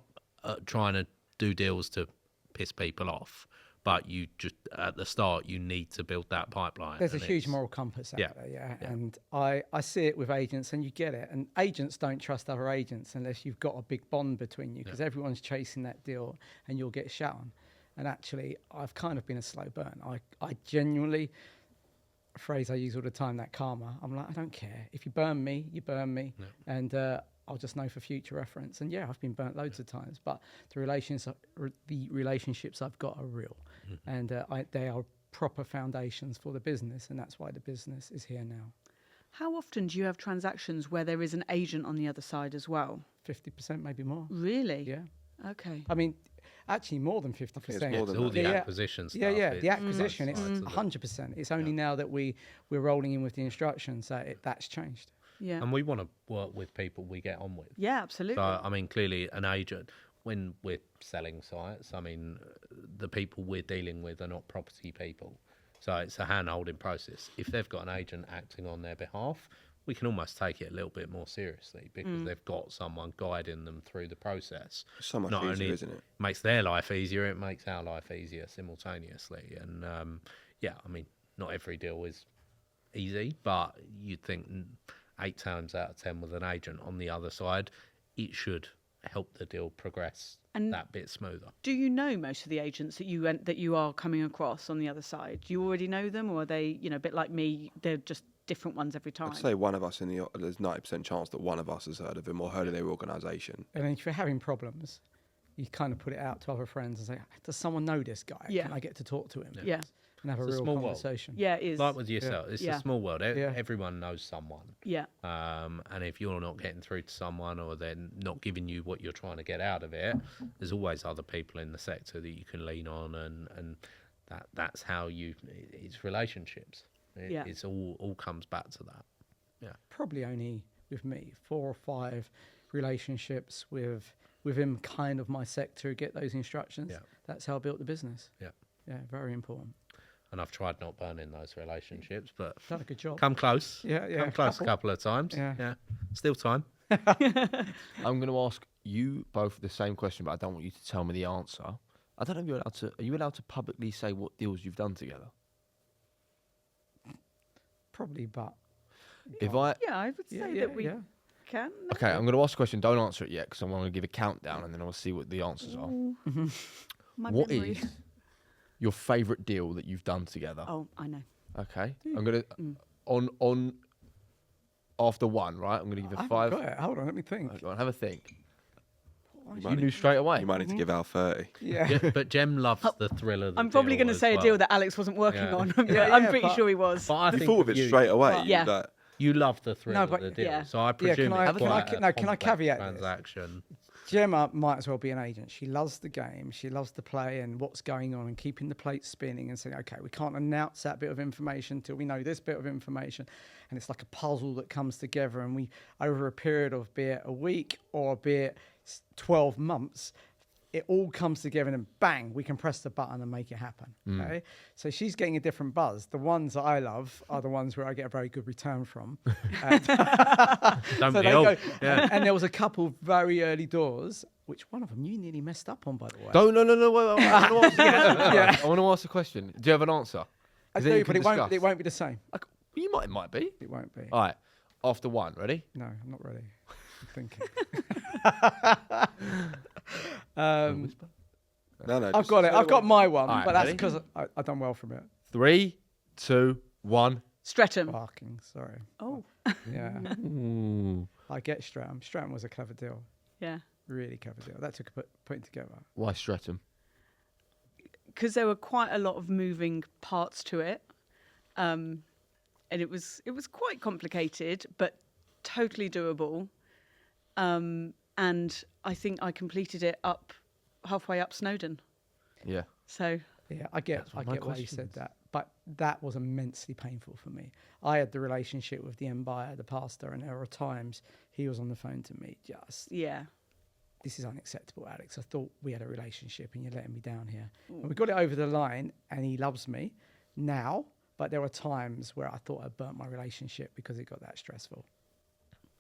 E: trying to do deals to piss people off, but you just at the start you need to build that pipeline.
D: There's a
E: and
D: huge
E: it's-
D: moral compass out
E: Yeah.
D: there, yeah.
E: Yeah.
D: And I see it with agents, and you get it. And agents don't trust other agents unless you've got a big bond between you, because everyone's chasing that deal, and you'll get shut on. And actually, I've kind of been a slow burn. I genuinely, a phrase I use all the time, that karma. I'm like, I don't care. If you burn me, you burn me.
E: Yeah.
D: And I'll just know for future reference. And yeah, I've been burnt loads of times, but the relationships I've got are real. And they are proper foundations for the business. And that's why the business is here now.
B: How often do you have transactions where there is an agent on the other side as well?
D: 50%, maybe more.
B: Really?
D: Yeah.
B: Okay.
D: I mean, actually more than 50%.
C: it's more than
E: It's all the
D: Yeah, yeah.
E: acquisition stuff.
D: Yeah,
E: it's
D: the acquisition,
E: both
D: it's
E: sides of it.
D: 100%. It's only now that we're rolling in with the instructions that that's changed.
B: Yeah.
E: And we want to work with people we get on with.
B: Yeah, absolutely.
E: So, I mean, clearly an agent, when we're selling sites, I mean, the people we're dealing with are not property people. So it's a hand-holding process. If they've got an agent acting on their behalf, we can almost take it a little bit more seriously because they've got someone guiding them through the process.
C: It's so much
E: Not
C: easier,
E: only
C: isn't it?
E: makes their life easier, it makes our life easier simultaneously. And yeah, I mean, not every deal is easy, but you'd think 8 times out of 10 with an agent on the other side, it should help the deal progress
B: And
E: that bit smoother.
B: do you know most of the agents that you are coming across on the other side? Do you already know them, or are they, a bit like me, they're just different ones every time?
C: I'd say one of us there's 90% chance that one of us has heard of him or heard of their organisation.
D: And then if you're having problems, you kind of put it out to other friends and say, does someone know this guy?
B: Yeah.
D: Can I get to talk to him?
B: Yeah.
D: And have
E: It's
D: a
E: a
D: real
E: small world.
D: conversation.
B: Yeah, it is.
E: Like with yourself, it's
B: Yeah.
E: a small world.
D: Yeah.
E: Everyone knows someone.
B: Yeah.
E: And if you're not getting through to someone or they're not giving you what you're trying to get out of it, there's always other people in the sector that you can lean on, and that's how it's relationships.
B: Yeah.
E: It's all comes back to that. Yeah.
D: Probably only with me, 4 or 5 relationships within kind of my sector, get those instructions.
E: Yeah.
D: That's how I built the business.
E: Yeah.
D: Yeah, very important.
E: And I've tried not burning those relationships, but
D: Done a good job.
E: come close.
D: Yeah,
E: Come close a couple of times.
D: Yeah.
E: Still time.
A: I'm going to ask you both the same question, but I don't want you to tell me the answer. I don't know if you're allowed to. Are you allowed to publicly say what deals you've done together?
D: Probably, but
A: If I
B: Yeah, I would say that we can.
A: okay, I'm going to ask a question. Don't answer it yet because I'm going to give a countdown and then I'll see what the answers are.
B: My
A: What
B: memory.
A: is your favourite deal that you've done together?
B: Oh, I know.
A: Okay, I'm going to on after one, right? I'm going to give you
D: I
A: 5.
D: got it. Hold on, let me think.
A: Go on, have a think.
C: You
A: You
C: might
A: knew
C: need,
A: straight away.
C: you might need to give out 30.
D: Yeah.
E: Yeah, but Jem loves the thrill of the
B: I'm probably
E: deal
B: going to
E: as
B: say a
E: well.
B: deal that Alex wasn't working
E: Yeah.
B: on.
D: Yeah,
B: I'm
D: yeah,
B: pretty
D: but-
B: sure he was.
E: But I
C: You
E: think
C: thought of it straight away.
B: Yeah.
E: You love the thrill
D: No,
E: of
D: but-
E: the deal.
B: Yeah.
E: So I
D: Yeah,
E: presume
D: can I-
E: it's
D: can I-
E: quite a
D: no, can I
E: complex
D: caveat this?
E: transaction.
D: Gemma might as well be an agent. She loves the game. She loves the play and what's going on and keeping the plate spinning and saying, okay, we can't announce that bit of information till we know this bit of information. And it's like a puzzle that comes together. And we, over a period of be it a week or be it 12 months, it all comes together and then bang, we can press the button and make it happen. Okay. So she's getting a different buzz. The ones that I love are the ones where I get a very good return from.
E: Don't
D: So
E: we
D: they
E: all?
D: go,
E: Yeah.
D: and there was a couple very early doors, which one of them you nearly messed up on, by the way.
A: Don't no. Wait, I want to ask a question. I want to ask a question. Do you have an answer? 'Cause
D: I
A: then
D: do,
A: you
D: but
A: can
D: it
A: discuss.
D: won't be the same.
A: You might be.
D: It won't be.
A: All right. After one, ready?
D: No, I'm not ready. I'm thinking.
C: No,
D: I've
C: just
D: got it.
C: say
D: I've got
C: what-
D: my one,
A: All right,
D: but that's
A: ready?
D: because I've done well from it.
A: 3, 2, 1.
B: Streatham.
D: Barking, sorry.
B: Oh.
D: Yeah,
A: Ooh.
D: I get Stratham. Stratham was a clever deal.
B: Yeah.
D: Really clever deal. That took putting together.
A: Why Streatham?
B: Because there were quite a lot of moving parts to it, and it was quite complicated, but totally doable. And I think I completed it halfway up Snowdon.
A: Yeah.
B: So
D: Yeah, I get
A: my
D: why you
A: question
D: said
A: is.
D: that, but that was immensely painful for me. I had the relationship with the buyer, the pastor, and there were times he was on the phone to me just,
B: yeah,
D: this is unacceptable, Alex. I thought we had a relationship and you're letting me down here. And we got it over the line and he loves me now, but there were times where I thought I burnt my relationship because it got that stressful.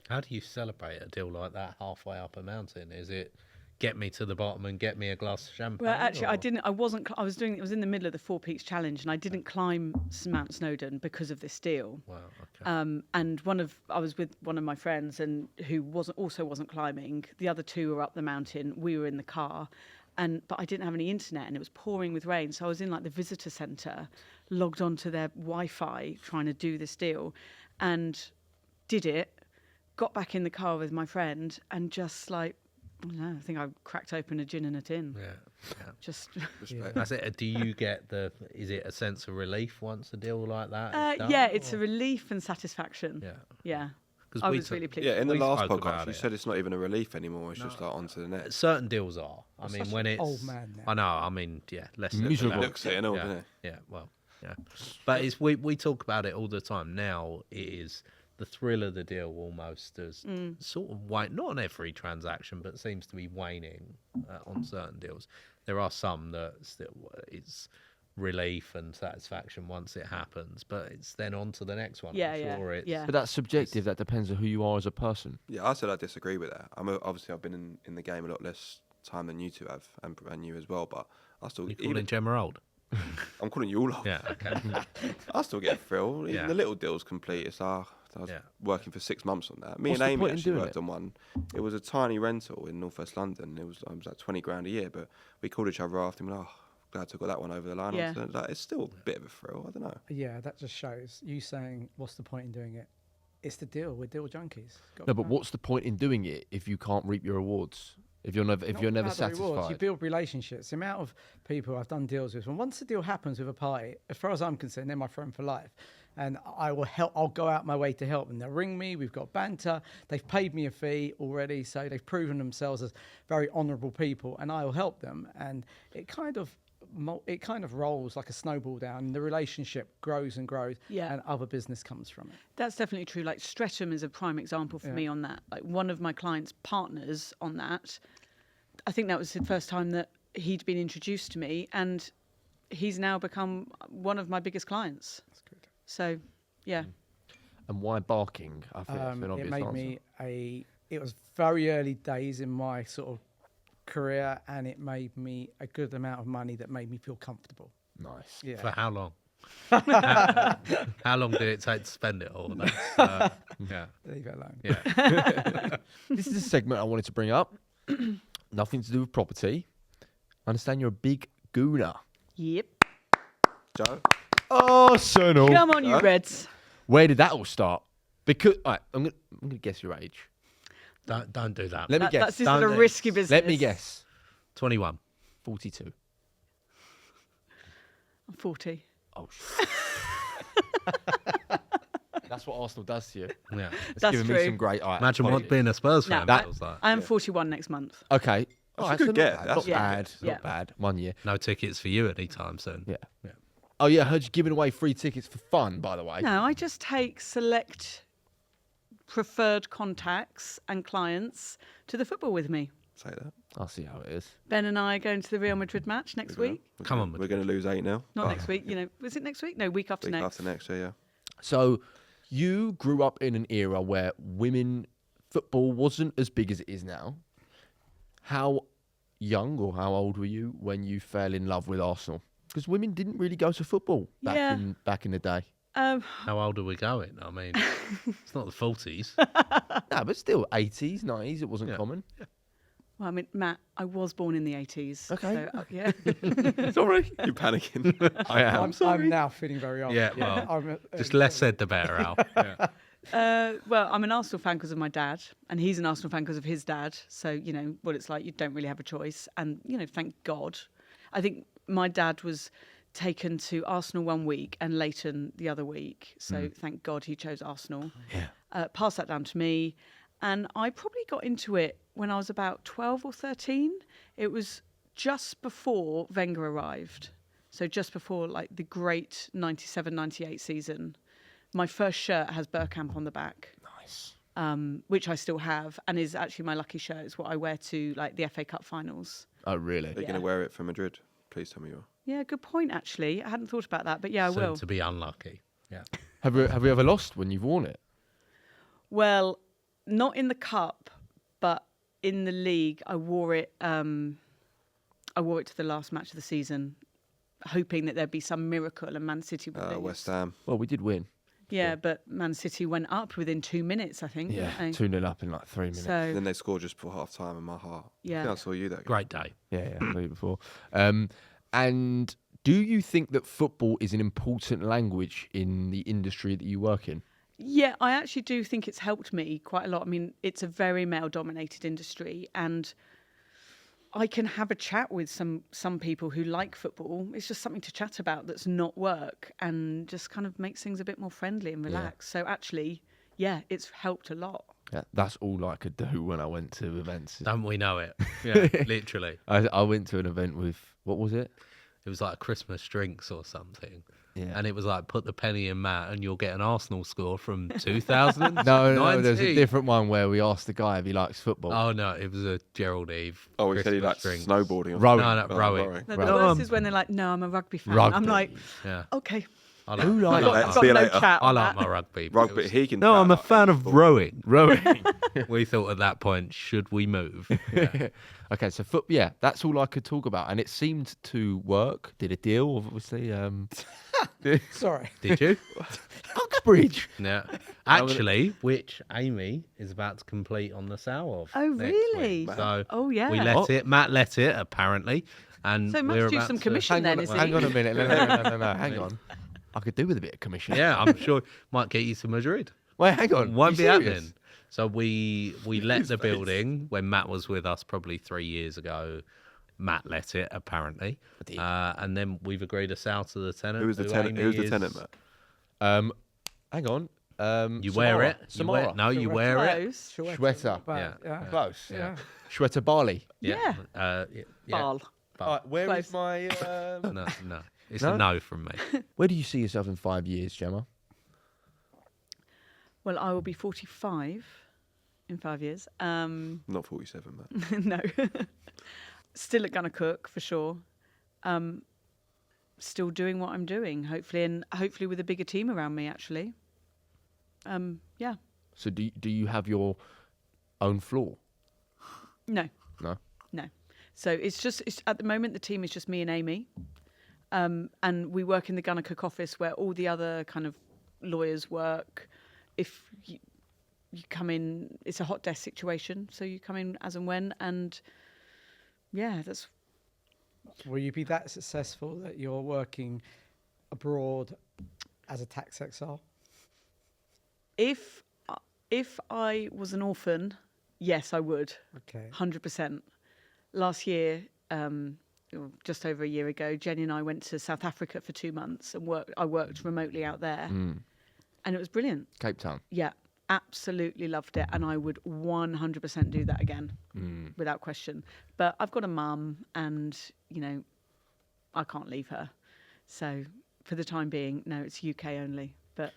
E: How do you celebrate a deal like that halfway up a mountain? Is it get me to the bottom and get me a glass of champagne?
B: well, actually,
E: or-
B: I didn't. I wasn't. I was in the middle of the Four Peaks Challenge, and I didn't climb Mount Snowdon because of this deal.
E: Wow, okay.
B: And I was with one of my friends, and who wasn't climbing. The other two were up the mountain. We were in the car, but I didn't have any internet, and it was pouring with rain. So I was in like the visitor centre, logged onto their Wi-Fi, trying to do this deal, and did it. Got back in the car with my friend, and just like, I don't know, I think I cracked open a gin and a tin.
E: Yeah.
B: Just
C: Respect.
E: That's it. Do you get is it a sense of relief once a deal like that is done,
B: yeah, it's a
E: or-
B: relief and satisfaction.
E: Yeah.
B: Yeah.
E: 'Cause
B: I
E: we
B: was
E: took-
B: really pleased.
C: Yeah, in the
E: We
C: last
E: spoke
C: podcast,
E: about
C: you
E: it.
C: said it's not even a relief anymore. It's just like onto the next.
E: Certain deals are. I mean,
D: such
E: when
D: an
E: it's
D: old man now.
E: I know. I mean, yeah, less said
A: Miserable.
E: about
C: Looks it and all,
E: yeah,
C: doesn't it?
E: yeah. Well, yeah. But it's we talk about it all the time. Now it is the thrill of the deal almost as sort of not on every transaction, but seems to be waning on certain deals. There are some that still it's relief and satisfaction once it happens, but it's then on to the next one.
B: Yeah,
E: I'm
B: yeah,
E: sure it's,
B: yeah.
A: But that's subjective. That depends on who you are as a person.
C: Yeah, I said I disagree with that. Obviously I've been in the game a lot less time than you two have, and you as well. But I still,
E: You calling Gemma old?
C: I'm calling you all old.
E: Yeah, okay.
C: I still get a thrill. Even
E: Yeah.
C: the little deals complete. It's I was
E: Yeah.
C: working for 6 months on that. Me
A: What's
C: and
A: the
C: Amy
A: point in
C: actually
A: doing
C: worked
A: it?
C: on one. It was a tiny rental in Northwest London. It was like 20 grand a year, but we called each other after and went, glad to got that one over the line.
B: Yeah.
C: So, like, it's still a bit of a thrill. I don't know.
D: Yeah, that just shows you saying, what's the point in doing it? It's the deal. We're deal junkies.
A: No, but what's the point in doing it if you can't reap your rewards? If you're never satisfied?
D: You build relationships. The amount of people I've done deals with, and once the deal happens with a party, as far as I'm concerned, they're my friend for life. And I will help. I'll go out my way to help them. They'll ring me. We've got banter. They've paid me a fee already, so they've proven themselves as very honourable people, and I will help them. And it kind of rolls like a snowball down, and the relationship grows and grows,
B: Yeah.
D: and other business comes from it.
B: That's definitely true. Like Streatham is a prime example for
D: Yeah.
B: me on that. Like one of my clients' partners on that, I think that was the first time that he'd been introduced to me, and he's now become one of my biggest clients.
D: That's good.
B: So, yeah.
A: And why barking? I think it's an
D: It
A: obvious
D: made
A: answer.
D: it was very early days in my sort of career, and it made me a good amount of money that made me feel comfortable.
A: Nice.
D: Yeah.
E: For how long? How long did it take to spend it all? That's, yeah.
D: Leave it alone.
E: Yeah.
A: This is a segment I wanted to bring up. Nothing to do with property. I understand you're a big gooner.
B: Yep.
C: Joe?
A: Arsenal.
B: Come on, you
C: Huh?
B: Reds.
A: Where did that all start? Because I'm gonna guess your age.
E: Don't do that.
A: Let me guess.
B: This is
E: Don't
B: a
E: do it.
B: risky business.
A: Let me guess.
E: 21.
A: 42.
B: I'm 40.
A: Oh. That's what Arsenal does to you.
E: Yeah.
A: It's
B: That's
A: giving me
B: true.
A: some great.
E: Imagine what being a Spurs fan
B: No,
E: feels like.
B: I am 41 next month.
A: Okay.
C: That's
A: All right,
C: a good
A: so
C: get.
A: Not bad.
C: That's
A: Not
B: Yeah.
A: bad.
B: Yeah.
A: Not bad. 1 year.
E: No tickets for you anytime soon.
A: Yeah.
E: Yeah.
A: Oh yeah, I heard you giving away free tickets for fun. By the way.
B: No, I just take select preferred contacts and clients to the football with me.
C: Say that.
A: I'll see how it is.
B: Ben and I are going to the Real Madrid match next week.
E: Come on,
C: We're going to lose 8 now.
B: Not next week, was it next week? No, week after
C: Week
B: next.
C: after next year, yeah.
A: So, you grew up in an era where women football wasn't as big as it is now. How young or how old were you when you fell in love with Arsenal? Because women didn't really go to football
B: Yeah.
A: back in the day.
E: How old are we going? I mean, it's not the 40s.
A: No, but still, 80s, 90s, it wasn't
E: Yeah.
A: common.
B: Well, I mean, Matt, I was born in the 80s.
A: Okay.
B: So, yeah.
A: Sorry.
C: You're panicking.
A: I am.
D: I'm now feeling very old.
E: Yeah, well,
D: I'm,
E: Just less said, the better, Al. Yeah.
B: Well, I'm an Arsenal fan because of my dad, and he's an Arsenal fan because of his dad. So, you know, what it's like, you don't really have a choice. And, you know, thank God. I think my dad was taken to Arsenal one week and Leighton the other week. So thank God he chose Arsenal.
A: Yeah.
B: Passed that down to me. And I probably got into it when I was about 12 or 13. It was just before Wenger arrived. So just before like the great 97-98 season. My first shirt has Bergkamp on the back.
A: Nice.
B: Which I still have, and is actually my lucky shirt. It's what I wear to like the FA Cup finals.
A: Oh, really?
C: Are you
B: Yeah.
C: going to wear it for Madrid? Please tell me you are.
B: Yeah, good point, actually. I hadn't thought about that, but yeah, I
E: Soon
B: will.
E: to be unlucky. Yeah.
A: Have you ever lost when you've worn it?
B: Well, not in the cup, but in the league, I wore it. I wore it to the last match of the season, hoping that there'd be some miracle and Man City would lose.
C: West Ham.
A: Well, we did win.
B: Yeah, but Man City went up within 2 minutes, I think.
A: Yeah,
B: didn't they?
A: 2-0 up in like 3 minutes.
B: So
C: Then they scored just before half time in my heart.
B: Yeah.
C: I think I saw you that game.
E: Great day.
A: Yeah, I saw you before. And do you think that football is an important language in the industry that you work in?
B: yeah, I actually do think it's helped me quite a lot. I mean, it's a very male-dominated industry, and I can have a chat with some people who like football. It's just something to chat about that's not work, and just kind of makes things a bit more friendly and relaxed. So actually, yeah, it's helped a lot.
A: Yeah, that's all I could do when I went to events.
E: Don't we know it? Yeah, literally.
A: I went to an event with, what was it?
E: It was like Christmas drinks or something.
A: Yeah.
E: And it was like, put the penny in, Matt, and you'll get an Arsenal score from 2000.
A: No, there's a different one where we asked the guy if he likes football.
E: Oh, no, it was a Gerald Eve.
C: Oh, he said he
E: Christmas
C: likes
E: drinks.
C: snowboarding. Or
A: Rowing.
E: No, rowing.
B: No, the
A: Right.
B: worst is when they're like, "No, I'm a rugby fan."
A: Rugby.
B: I'm like,
E: Yeah.
B: "Okay,
E: I like,
A: Who
E: I
A: likes
E: like,
C: that?
B: I've
C: See
B: got
C: you
B: no
C: later.
B: chat."
E: I
B: on
E: like
B: that.
E: my rugby. but
C: Rugby,
E: it was-
C: he can.
E: No, I'm a fan of rowing.
A: Rowing.
E: We thought at that point, should we move? Yeah.
A: Okay, so yeah, that's all I could talk about, and it seemed to work. Did a deal, obviously.
D: Sorry.
E: Did you?
A: Uxbridge.
E: Yeah. Actually, which Amy is about to complete on the sale of.
B: Oh,
E: next
B: really?
E: week. So
B: Oh, yeah.
E: we let it. Matt let it apparently, and
B: So Matt's
E: we're
B: due
E: about
B: some
E: to-
B: commission
A: Hang
B: then,
A: on,
B: is
A: hang
B: he?
A: on a minute. No, hang on. I could do with a bit of commission.
E: Yeah, I'm sure might get you to Madrid.
A: Wait, hang on.
E: Won't
A: You
E: be
A: serious?
E: happening. So we let the building when Matt was with us probably 3 years ago. Matt let it apparently, and then we've agreed a sale to the tenant.
C: Who was the tenant?
E: Amy
C: Who's the
E: is-
C: tenant, Matt?
A: Hang on.
E: You wear it. You
A: Samara.
E: wear, no, you wear it.
B: Close.
A: Shweta.
D: But,
E: Yeah.
A: Close.
E: Yeah.
A: Shweta Barley.
B: Yeah.
E: Yeah.
B: Ball.
A: All right, where is
B: Close.
A: my...
E: No. It's
A: No?
E: a no from me.
A: Where do you see yourself in 5 years, Gemma?
B: Well, I will be 45 in 5 years.
C: Not 47, Matt.
B: No. Still at Gonna Cook for sure. Still doing what I'm doing, hopefully, and hopefully with a bigger team around me. Actually, yeah.
A: So do you have your own floor?
B: No,
A: No.
B: no. So it's at the moment the team is just me and Amy, and we work in the Gonna Cook office where all the other kind of lawyers work. If you come in, it's a hot desk situation, so you come in as and when, and yeah, that's.
D: Will you be that successful that you're working abroad as a tax exile?
B: If I was an orphan, yes, I would.
D: Okay.
B: 100%. Last year, just over a year ago, Jenny and I went to South Africa for 2 months and I worked remotely out there, and it was brilliant.
A: Cape Town.
B: Yeah, absolutely loved it, and I would 100% do that again, without question. But I've got a mum, and I can't leave her. So for the time being, no, it's UK only. But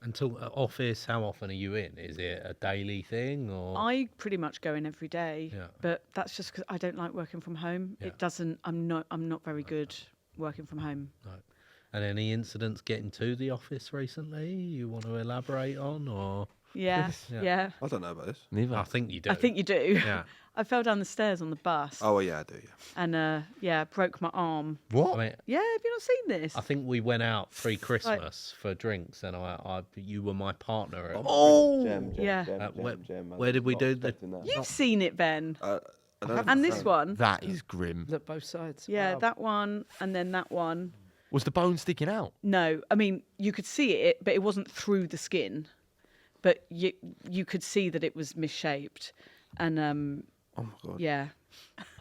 E: Until office, how often are you in? Is it a daily thing or?
B: I pretty much go in every day.
E: Yeah.
B: But that's just because I don't like working from home.
E: Yeah.
B: It doesn't. I'm not very good working from home.
E: No. And any incidents getting to the office recently you want to elaborate on, or?
B: Yeah,
E: Yeah.
B: yeah.
C: I don't know about this.
A: Neither.
E: I think you do.
B: I think you do.
E: Yeah.
B: I fell down the stairs on the bus.
C: Oh, yeah, I do, yeah.
B: And broke my arm.
A: What?
E: I mean,
B: Yeah, have you not seen this?
E: I think we went out pre-Christmas for drinks, and you were my partner. At,
A: Oh!
B: Yeah.
E: where did we do the?
B: You've seen it, Ben.
C: I don't
B: And this one.
A: That is grim.
D: Look, both sides.
B: Yeah,
D: Wow.
B: that one, and then that one.
A: Was the bone sticking out?
B: No, I mean, you could see it, but it wasn't through the skin. but you could see that it was misshaped, and
C: Oh my god.
B: yeah.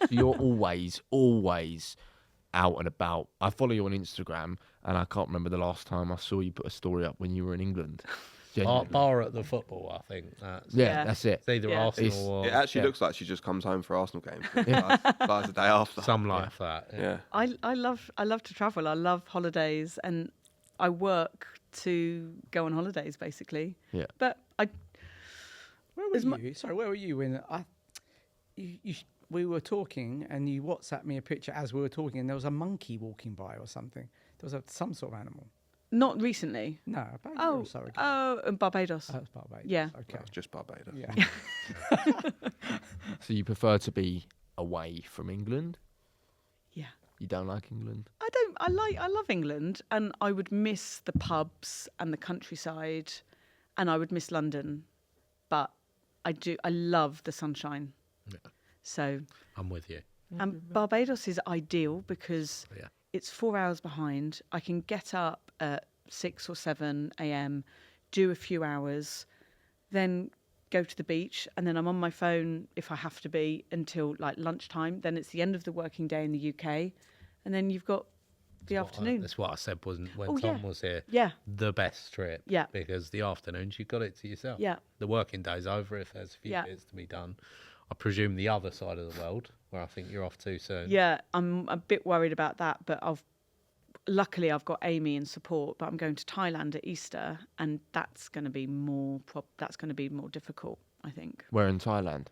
A: So you're always out and about. I follow you on Instagram, and I can't remember the last time I saw you put a story up when you were in England. Genuinely.
E: Bar at the football, I think. That's,
A: Yeah, that's it.
E: It's either
B: Yeah.
E: Arsenal or
C: It actually
A: Yeah.
C: looks like she just comes home for Arsenal games. Flies the day after.
E: some like that.
C: Yeah.
B: I love to travel. I love holidays, and I work to go on holidays basically.
A: Yeah.
B: But
D: Where were you? Sorry, where were you when we were talking and you WhatsApped me a picture as we were talking, and there was a monkey walking by or something. There was some sort of animal.
B: not recently.
D: No, about a year or so ago.
B: Oh, in Barbados.
D: That's Barbados.
B: Yeah.
D: Okay.
C: That's just Barbados.
D: Yeah.
A: So you prefer to be away from England?
B: Yeah.
A: You don't like England?
B: I love England, and I would miss the pubs and the countryside, and I would miss London, but I love the sunshine.
E: Yeah.
B: So,
E: I'm with you.
B: and Barbados is ideal because
E: Yeah.
B: it's 4 hours behind. I can get up at 6 or 7 a.m., do a few hours, then go to the beach, and then I'm on my phone if I have to be until like lunchtime. Then it's the end of the working day in the UK, and then you've got the afternoon.
E: That's what I said when
B: Oh,
E: Tom
B: yeah.
E: was here.
B: Yeah.
E: The best trip.
B: Yeah.
E: Because the afternoons, you got it to yourself.
B: Yeah.
E: The working day's over if there's a few
B: Yeah.
E: bits to be done. I presume the other side of the world, where I think you're off to soon.
B: Yeah, I'm a bit worried about that, but luckily I've got Amy in support. But I'm going to Thailand at Easter, and that's going to be more difficult, I think.
A: Where in Thailand?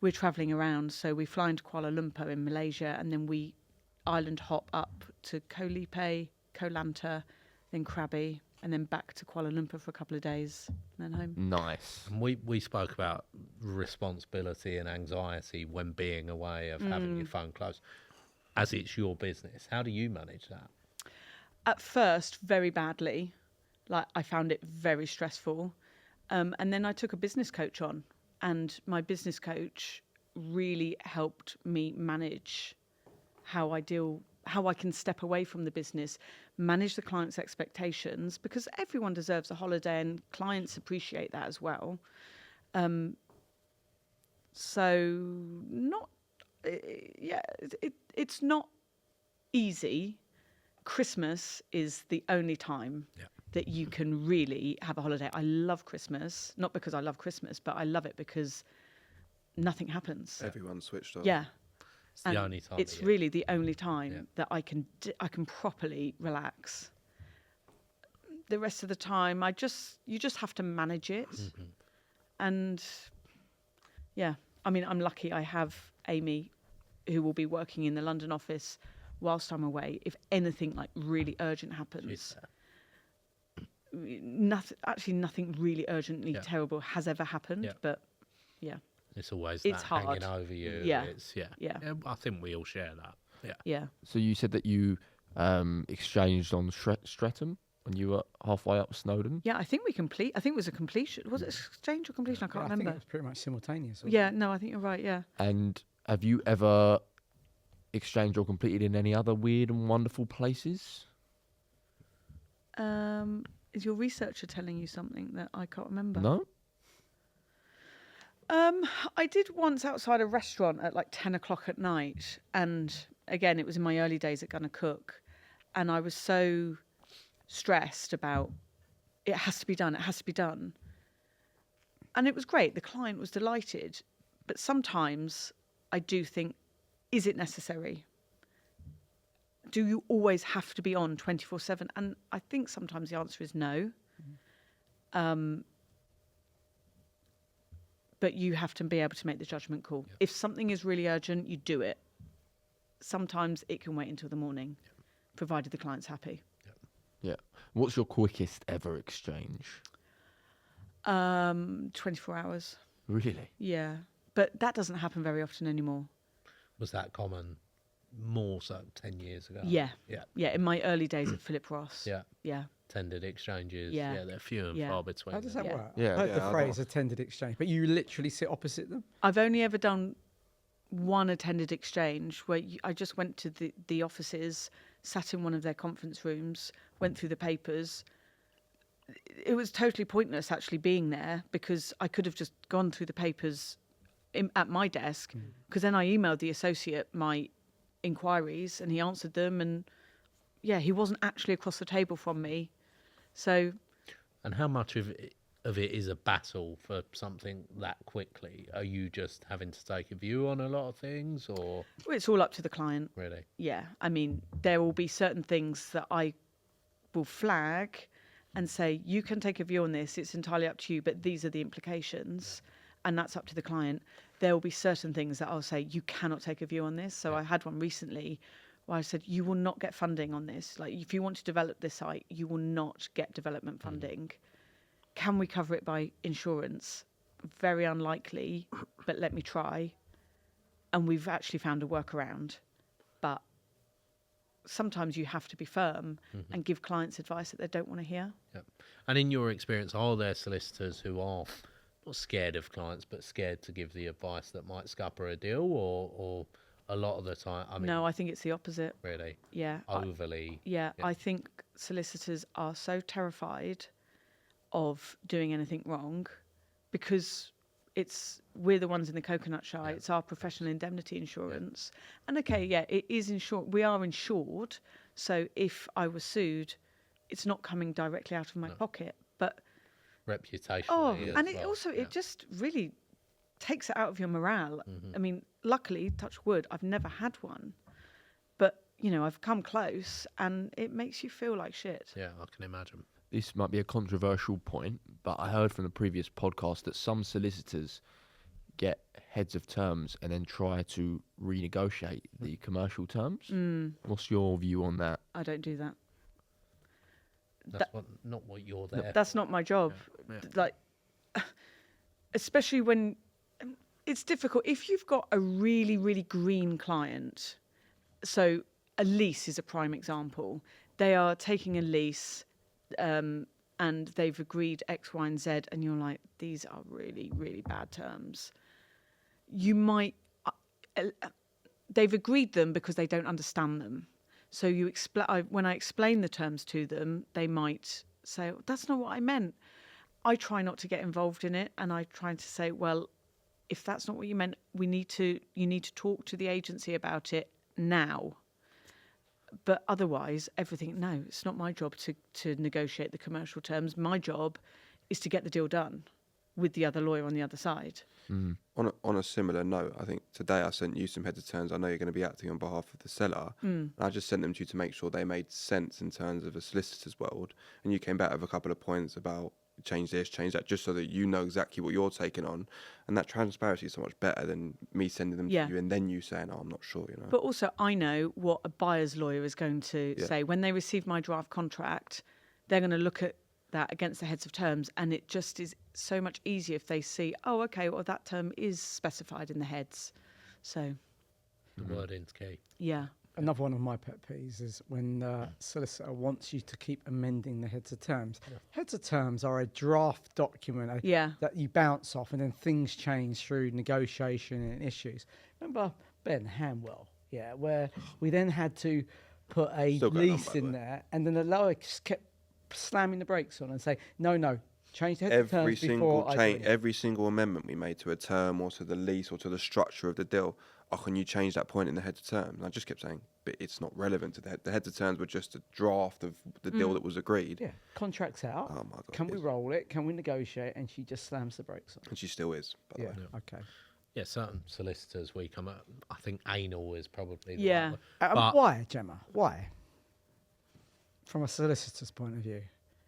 B: We're travelling around, so we fly into Kuala Lumpur in Malaysia, and then we island hop up to Koh Lipe, Koh Lanta, then Krabi, and then back to Kuala Lumpur for a couple of days, and then home.
A: Nice.
E: And we spoke about responsibility and anxiety when being away, of having your phone close. As it's your business, how do you manage that?
B: At first, very badly. Like, I found it very stressful. And then I took a business coach on, and my business coach really helped me manage how I can step away from the business, manage the client's expectations, because everyone deserves a holiday and clients appreciate that as well. It's not easy. Christmas is the only time that you can really have a holiday. I love Christmas, not because I love Christmas, but I love it because nothing happens.
C: Everyone's switched on.
B: Yeah.
E: It's the only time.
B: It's really the only time that I can properly relax. The rest of the time, you just have to manage it, and yeah, I mean, I'm lucky. I have Amy, who will be working in the London office whilst I'm away. If anything like really urgent happens, nothing really urgently terrible has ever happened, but yeah.
E: It's always
B: It's
E: that
B: hard.
E: hanging over you.
B: Yeah.
E: It's,
B: Yeah.
E: I think we all share that. Yeah.
B: Yeah.
A: So you said that you exchanged on Streatham when you were halfway up Snowdon?
B: Yeah, I think it was a completion. Was it exchange or completion? I can't
D: I think
B: remember.
D: it was pretty much simultaneous. wasn't
B: Yeah, no, I think you're right. Yeah.
A: And have you ever exchanged or completed in any other weird and wonderful places?
B: Is your researcher telling you something that I can't remember?
A: No?
B: I did once outside a restaurant at like 10 o'clock at night. And again, it was in my early days at Gonna Cook. And I was so stressed about it has to be done. It has to be done. And it was great. The client was delighted. But sometimes I do think, is it necessary? Do you always have to be on 24/7? And I think sometimes the answer is no. But you have to be able to make the judgment call. If something is really urgent, you do it. Sometimes it can wait until the morning, provided the client's happy.
A: Yeah. What's your quickest ever exchange?
B: 24 hours.
A: Really?
B: Yeah. But that doesn't happen very often anymore.
E: Was that common more so 10 years ago?
B: Yeah.
E: Yeah.
B: Yeah, in my early days at Philip Ross.
E: Yeah.
B: Yeah.
E: Tended exchanges.
B: Yeah.
E: They're few and
B: Yeah.
E: far between.
D: How does that
B: Yeah.
D: work?
A: Yeah.
D: I heard
C: Yeah,
D: the
C: I
D: phrase
C: don't-
D: attended exchange, but you literally sit opposite them?
B: I've only ever done one attended exchange where I just went to the offices, sat in one of their conference rooms, went through the papers. it was totally pointless actually being there, because I could have just gone through the papers at my desk, because then I emailed the associate my inquiries and he answered them, and yeah, he wasn't actually across the table from me. So,
E: And how much of it is a battle for something that quickly? Are you just having to take a view on a lot of things, or
B: well, it's all up to the client.
E: really?
B: Yeah, I mean, there will be certain things that I will flag and say, you can take a view on this, it's entirely up to you, but these are the implications, and that's up to the client. There will be certain things that I'll say, you cannot take a view on this. So I had one recently where I said, you will not get funding on this. Like, if you want to develop this site, you will not get development funding. Can we cover it by insurance? Very unlikely, but let me try. And we've actually found a workaround. But sometimes you have to be firm and give clients advice that they don't want to hear.
E: Yep. And in your experience, are there solicitors who are not scared of clients, but scared to give the advice that might scupper a deal, or a lot of the time? I mean,
B: No, I think it's the opposite.
E: really,
B: Yeah.
E: overly.
B: I think solicitors are so terrified of doing anything wrong, because we're the ones in the coconut shy. It's our professional indemnity insurance. And it is insured. We are insured. So if I was sued, it's not coming directly out of my pocket. But
E: Reputationally.
B: and it just really takes it out of your morale. I mean, luckily, touch wood, I've never had one. But, I've come close, and it makes you feel like shit.
E: Yeah, I can imagine.
A: This might be a controversial point, but I heard from the previous podcast that some solicitors get heads of terms and then try to renegotiate the commercial terms. What's your view on that?
B: I don't do that.
E: That's not what you're there.
B: That's not my job.
E: Yeah.
B: Like, especially when it's difficult. If you've got a really, really green client, so a lease is a prime example. They are taking a lease, and they've agreed X, Y, and Z, and you're like, these are really, really bad terms. You might, they've agreed them because they don't understand them. So when I explain the terms to them, they might say, that's not what I meant. I try not to get involved in it, and I try to say, well, if that's not what you meant, you need to talk to the agency about it now. But otherwise, it's not my job to negotiate the commercial terms. My job is to get the deal done with the other lawyer on the other side.
C: On a similar note, I think today I sent you some heads of terms. I know you're going to be acting on behalf of the seller. I just sent them to you to make sure they made sense in terms of a solicitor's world. And you came back with a couple of points about change this, change that, just so that you know exactly what you're taking on. And that transparency is so much better than me sending them to you and then you saying, I'm not sure,
B: But also, I know what a buyer's lawyer is going to say. When they receive my draft contract, they're going to look at that against the heads of terms, and it just is so much easier if they see, that term is specified in the heads. So
E: The wording's key.
B: Yeah.
D: Another one of my pet peeves is when the solicitor wants you to keep amending the heads of terms. Heads of terms are a draft document that you bounce off, and then things change through negotiation and issues. Remember Ben Hanwell, where we then had to put a lease in there, and then the lawyer kept slamming the brakes on and say, no, change the heads of terms before I do it.
C: Every single amendment we made to a term or to the lease or to the structure of the deal, can you change that point in the heads of terms? And I just kept saying, but it's not relevant to the heads of terms were just a draft of the deal that was agreed.
D: Yeah, contract's out.
C: Oh my God,
D: can we roll it? Can we negotiate? And she just slams the brakes on.
C: And she still is, by the way.
D: Okay.
E: Yeah, certain solicitors we come up. I think anal is probably the
B: Yeah.
E: one. But
D: Why, Gemma? Why? From a solicitor's point of view,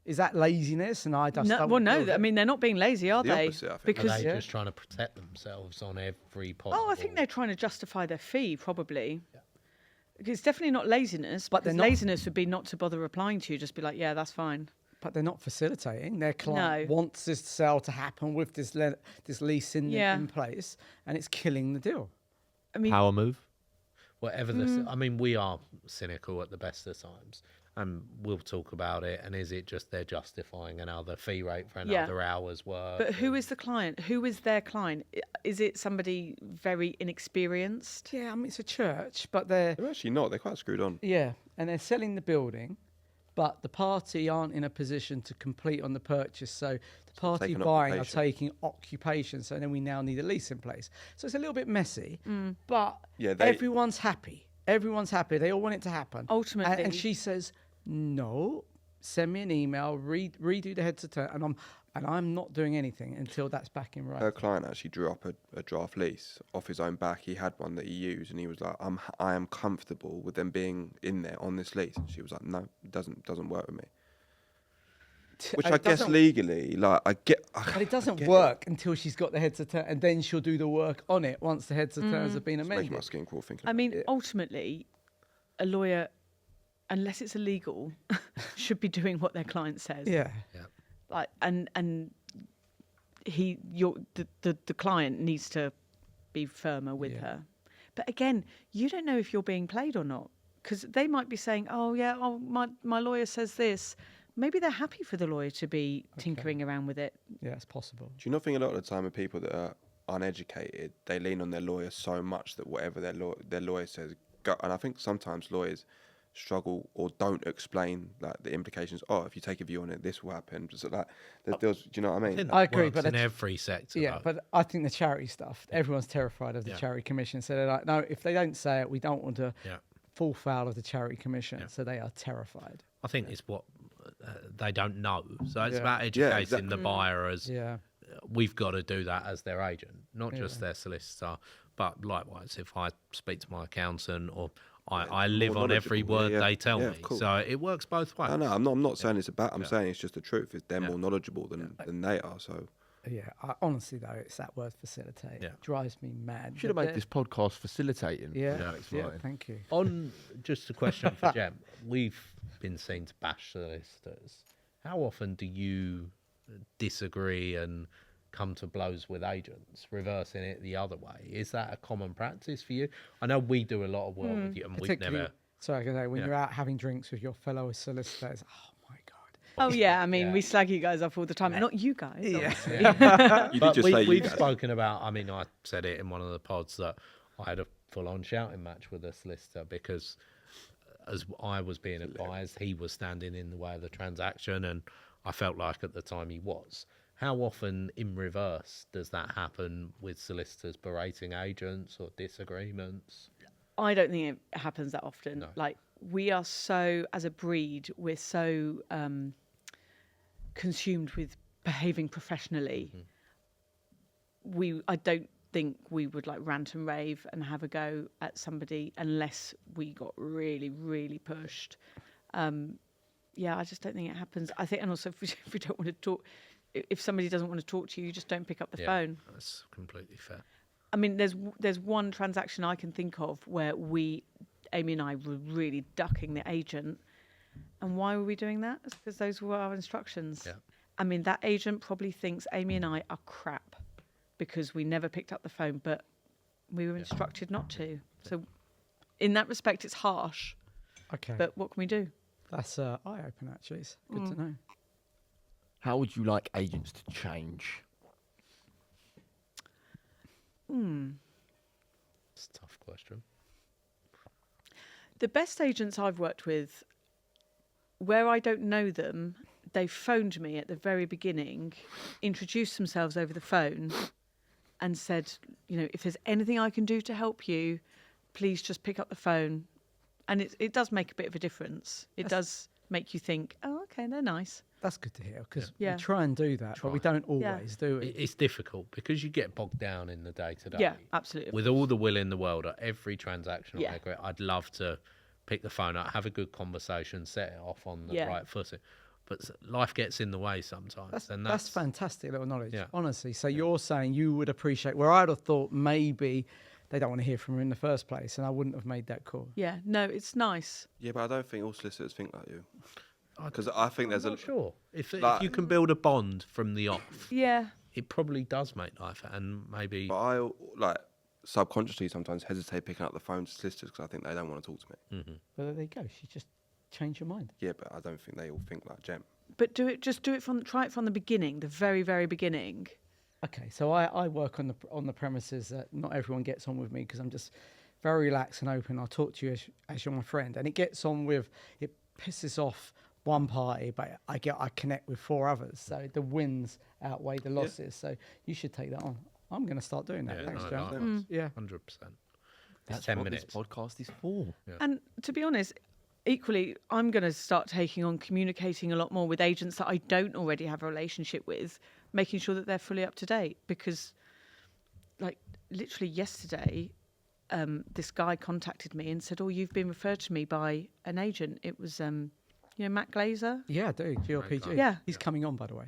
D: is that laziness? And I just
B: No, I mean, they're not being lazy, are
C: The
B: they?
C: opposite, I think.
E: are
B: Because
E: they just trying to protect themselves on every possible?
B: I think they're trying to justify their fee, probably. It's definitely not laziness,
D: But
B: because
D: they're not.
B: Laziness would be not to bother replying to you, just be like, yeah, that's fine.
D: But they're not facilitating. Their client
B: No.
D: wants this sale to happen with this lease in place, and it's killing the deal.
B: I mean,
A: Power move.
E: Whatever I mean, we are cynical at the best of times, and we'll talk about it. And is it just they're justifying another fee rate for another hour's work?
B: but who is the client? Who is their client? Is it somebody very inexperienced?
D: Yeah, I mean, it's a church, but they're
C: They're actually not. They're quite screwed on.
D: and they're selling the building, but the party aren't in a position to complete on the purchase. So the party
C: taking
D: buying are
C: occupation.
D: taking occupation. So then we now need a lease in place. So it's a little bit messy, but
C: Yeah,
D: everyone's happy. Everyone's happy. They all want it to happen.
B: Ultimately-
D: and she says, no, send me an email, redo the heads of terms, and I'm not doing anything until that's back in
C: Her
D: writing.
C: client actually drew up a draft lease off his own back. He had one that he used, and he was like, I am comfortable with them being in there on this lease. And she was like, no, it doesn't work with me. Which
D: And
C: I
D: it
C: guess
D: doesn't-
C: legally, like, I get.
D: But it doesn't work until she's got the heads of terms, and then she'll do the work on it once the heads of terms have been
C: It's making my
D: amended.
C: skin crawl thinking.
B: I
C: about
B: mean,
C: it.
B: ultimately, a lawyer, unless it's illegal, should be doing what their client says.
D: Yeah.
B: Like, and the client needs to be firmer with
D: Yeah.
B: her. But again, you don't know if you're being played or not, because they might be saying, my lawyer says this. Maybe they're happy for the lawyer to be tinkering around with it.
D: Yeah, it's possible.
C: Do you not think a lot of the time with people that are uneducated, they lean on their lawyer so much that whatever their lawyer says, go. And I think sometimes lawyers struggle or don't explain like the implications. Oh, if you take a view on it, this will happen. Just like do you know what I mean?
D: I agree,
E: Works
D: but
E: in
D: it's-
E: every sector.
D: Yeah,
E: though.
D: but I think the charity stuff, everyone's terrified of the
E: Yeah.
D: charity commission. So they're like, no, if they don't say it, we don't want to
E: Yeah.
D: fall foul of the charity commission.
E: Yeah.
D: So they are terrified.
E: I think it's what they don't know. So it's
D: Yeah.
E: about
C: Yeah,
E: educating
C: exactly.
E: the buyer as
D: Yeah.
E: we've got to do that as their agent, not just
D: Yeah.
E: their solicitor. But likewise, if I speak to my accountant or I
C: more
E: live on every
C: knowledgeable,
E: word
C: yeah.
E: they tell
C: Yeah,
E: me.
C: of course.
E: So it works both ways.
C: No, I'm not saying it's a bad. I'm
E: Yeah.
C: saying it's just the truth. Is they're
E: Yeah.
C: more knowledgeable than they are. So
D: Yeah. Honestly, though, it's that word facilitate.
E: Yeah.
D: It drives me mad.
A: Should have
D: But
A: made this podcast facilitating.
D: Yeah.
A: for Alex
D: Yeah.
A: Martin.
D: Thank you.
E: On just a question for Gem, we've been seen to bash solicitors. How often do you disagree and come to blows with agents, reversing it the other way? Is that a common practice for you? I know we do a lot of work with you, and we've
D: Particularly,
E: never.
D: sorry, I can say, when
E: Yeah.
D: you're out having drinks with your fellow solicitors, oh my God.
B: Oh yeah, I mean,
E: Yeah.
B: we slag you guys off all the time. Not you guys. obviously.
C: you did
E: But
C: just say you
E: we've
C: guys.
E: spoken about. I mean, I said it in one of the pods that I had a full-on shouting match with a solicitor because, as I was being advised, he was standing in the way of the transaction, and I felt like at the time he was. How often, in reverse, does that happen with solicitors berating agents or disagreements?
B: I don't think it happens that often.
E: No.
B: Like, we are so, as a breed, we're so consumed with behaving professionally. I don't think we would like rant and rave and have a go at somebody unless we got really, really pushed. Yeah, I just don't think it happens. I think, and also if we don't want to talk, if somebody doesn't want to talk to you, you just don't pick up the phone.
E: That's completely fair.
B: I mean, there's one transaction I can think of where Amy and I were really ducking the agent. And why were we doing that? It's because those were our instructions.
E: Yeah.
B: I mean, that agent probably thinks Amy and I are crap because we never picked up the phone, but we were instructed not to. So in that respect, it's harsh.
D: Okay.
B: But what can we do?
D: That's eye-opening, actually. It's good to know.
A: How would you like agents to change?
E: It's a tough question.
B: The best agents I've worked with, where I don't know them, they phoned me at the very beginning, introduced themselves over the phone, and said, if there's anything I can do to help you, please just pick up the phone. And it does make a bit of a difference. It does make you think, oh, okay, they're nice.
D: That's good to hear, because
B: Yeah.
D: we try and do that, but we don't
B: Yeah.
D: always do it.
E: It's difficult because you get bogged down in the day-to-day.
B: Yeah, absolutely.
E: With all the will in the world, at every transaction
B: Yeah.
E: I agree, I'd love to pick the phone up, have a good conversation, set it off on the
B: Yeah.
E: right footing. But life gets in the way sometimes.
D: That's fantastic little knowledge,
E: Yeah.
D: honestly. So you're saying you would appreciate, where I'd have thought maybe they don't want to hear from her in the first place, and I wouldn't have made that call.
B: Yeah, no, it's nice.
C: Yeah, but I don't think all solicitors think like you. Because I think there's
E: I'm
C: a
E: not sure. If
C: like-
E: you can build a bond from the off,
B: Yeah.
E: it probably does make life, and maybe
C: But I like subconsciously sometimes hesitate picking up the phone to solicitors because I think they don't want to talk to me.
D: But there you go. She just changed your mind.
C: Yeah, but I don't think they all think like Gem.
B: But try it from the beginning, the very, very beginning.
D: Okay, so I work on the premises that not everyone gets on with me because I'm just very relaxed and open. I'll talk to you as you're my friend, and it gets on with, it pisses off one party, but I connect with 4 others. So the wins outweigh the losses. So you should take that on. I'm going to start doing that.
E: Yeah,
D: Thanks,
E: no,
D: John.
E: nice.
D: Yeah.
E: 100%.
A: That's
E: 10
A: what
E: minutes.
A: this podcast is for.
B: And to be honest, equally, I'm going to start taking on communicating a lot more with agents that I don't already have a relationship with, making sure that they're fully up to date. Because, like, literally yesterday, this guy contacted me and said, "Oh, you've been referred to me by an agent." It was, Matt Glazer,
D: Yeah, I do. GLPG.
B: Yeah.
D: He's coming on, by the way.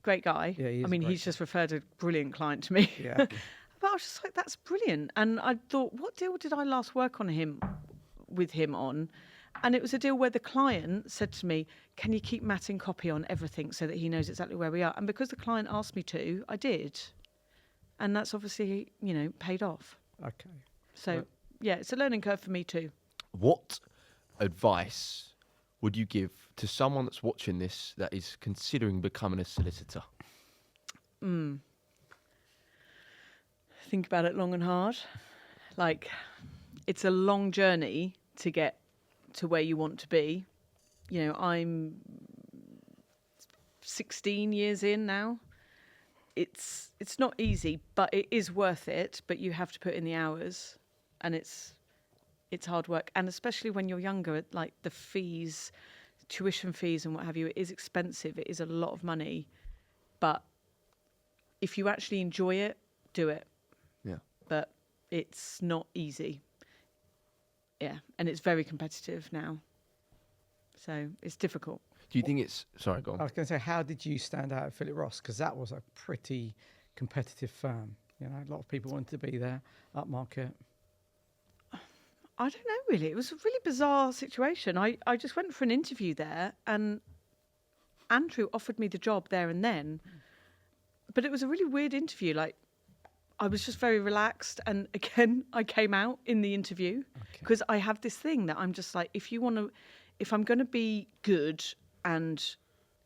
B: great guy.
D: Yeah, he is
B: I
D: a
B: mean,
D: great
B: he's just referred a brilliant client to me.
D: Yeah.
B: But I was just like, that's brilliant. And I thought, what deal did I last work with him on? And it was a deal where the client said to me, "Can you keep Matt in copy on everything so that he knows exactly where we are?" And because the client asked me to, I did. And that's obviously, paid off.
D: Okay.
B: So, yeah, it's a learning curve for me too.
A: What advice would you give to someone that's watching this that is considering becoming a solicitor?
B: Think about it long and hard. Like, it's a long journey to get to where you want to be. I'm 16 years in now. It's not easy, but it is worth it. But you have to put in the hours, and it's hard work. And especially when you're younger, like the fees, tuition fees and what have you, it is expensive. It is a lot of money. But if you actually enjoy it, do it.
A: Yeah.
B: But it's not easy. Yeah, and it's very competitive now. So it's difficult.
A: Do you think it's... Sorry, go
D: I
A: on.
D: was going to say, how did you stand out at Philip Ross? Because that was a pretty competitive firm. A lot of people wanted to be there, upmarket.
B: I don't know, really. It was a really bizarre situation. I just went for an interview there, and Andrew offered me the job there and then. But it was a really weird interview. Like, I was just very relaxed. And again, I came out in the interview because I have this thing that I'm just like, if I'm going to be good and